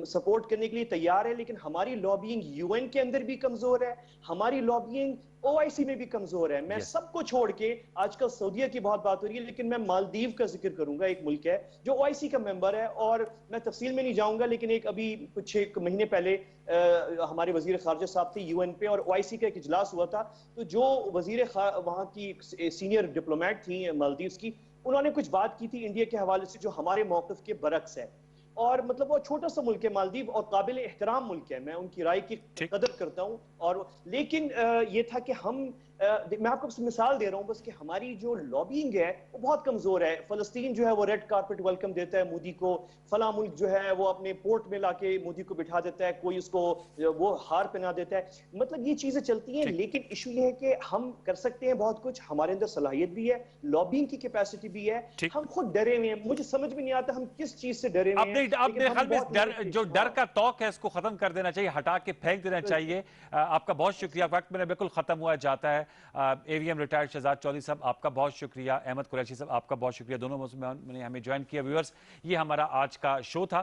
सपोर्ट करने के लिए तैयार है, लेकिन हमारी लॉबिंग UN के अंदर भी कमजोर है, हमारी लॉबिंग OIC में भी कमजोर है। मैं सबको छोड़ के, आजकल सऊदीया की बहुत बात हो रही है, लेकिन मैं मालदीव का जिक्र करूंगा, एक मुल्क है जो OIC का मेंबर है, और मैं तफसील में नहीं जाऊंगा, लेकिन अभी कुछ एक महीने पहले हमारे वजीर खारजा साहब थे UN पे, और OIC का एक इजलास हुआ था, तो जो वहां की सीनियर डिप्लोमेट थी मालदीव की, उन्होंने कुछ बात की थी इंडिया के हवाले से जो हमारे मौक़िफ़ के बरक्स है। और मतलब वो छोटा सा मुल्क है मालदीव, और काबिल एहतराम मुल्क है, मैं उनकी राय की कदर करता हूँ। और लेकिन ये था कि हम मैं आपको मिसाल दे रहा हूँ बस कि हमारी जो लॉबिंग है वो बहुत कमजोर है। फलस्तीन जो है वो रेड कारपेट वेलकम देता है मोदी को, फला मुल्क जो है वो अपने पोर्ट में लाके मोदी को बिठा देता है, कोई उसको वो हार पहना देता है। मतलब ये चीजें चलती हैं, लेकिन इशू ये है कि हम कर सकते हैं बहुत कुछ, हमारे अंदर सलाहियत भी है, लॉबिंग की कैपेसिटी भी है, हम खुद डरे हुए हैं। मुझे समझ में नहीं आता हम किस चीज से डरे हुए हैं। अपने ख्याल में जो डर का तौक है इसको खत्म कर देना चाहिए, हटा के फेंक देना चाहिए। आपका बहुत शुक्रिया, वक्त मेरा बिल्कुल खत्म हुआ जाता है। एवीएम रिटायर्ड शहजाद चौधरी साहब आपका बहुत शुक्रिया, अहमद कुरैशी साहब आपका बहुत शुक्रिया, दोनों ने हमें ज्वाइन किया। व्यूअर्स, ये हमारा आज का शो था।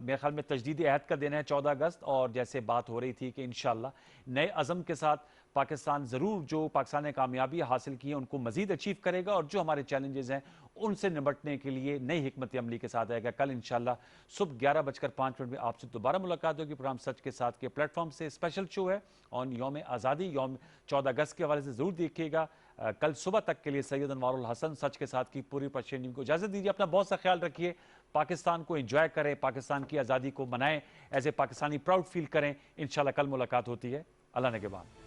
मेरे ख्याल में तजदीद अहद का दिन है 14 अगस्त, और जैसे बात हो रही थी कि इंशाल्लाह नए अज़म के साथ पाकिस्तान ज़रूर जो पाकिस्तान ने कामयाबी हासिल की है उनको मजीद अचीव करेगा, और जो हमारे चैलेंजेस हैं उनसे निपटने के लिए नई हिकमत अमली के साथ आएगा। कल इंशाल्लाह सुबह 11:05 में आपसे दोबारा मुलाकात होगी प्रोग्राम सच के साथ के प्लेटफॉर्म से। स्पेशल शो है ऑन यौम आज़ादी, यौम 14 अगस्त के हवाले से ज़रूर देखिएगा। कल सुबह तक के लिए सैयद अनवारुल हसन सच के साथ की पूरी पर्शियन टीम को इजाज़त दीजिए। अपना बहुत सा ख्याल रखिए, पाकिस्तान को एंजॉय करें, पाकिस्तान की आज़ादी को मनाएं, as a Pakistani proud feel करें। इंशाल्लाह कल मुलाकात होती है। अल्लाह ने के बाद।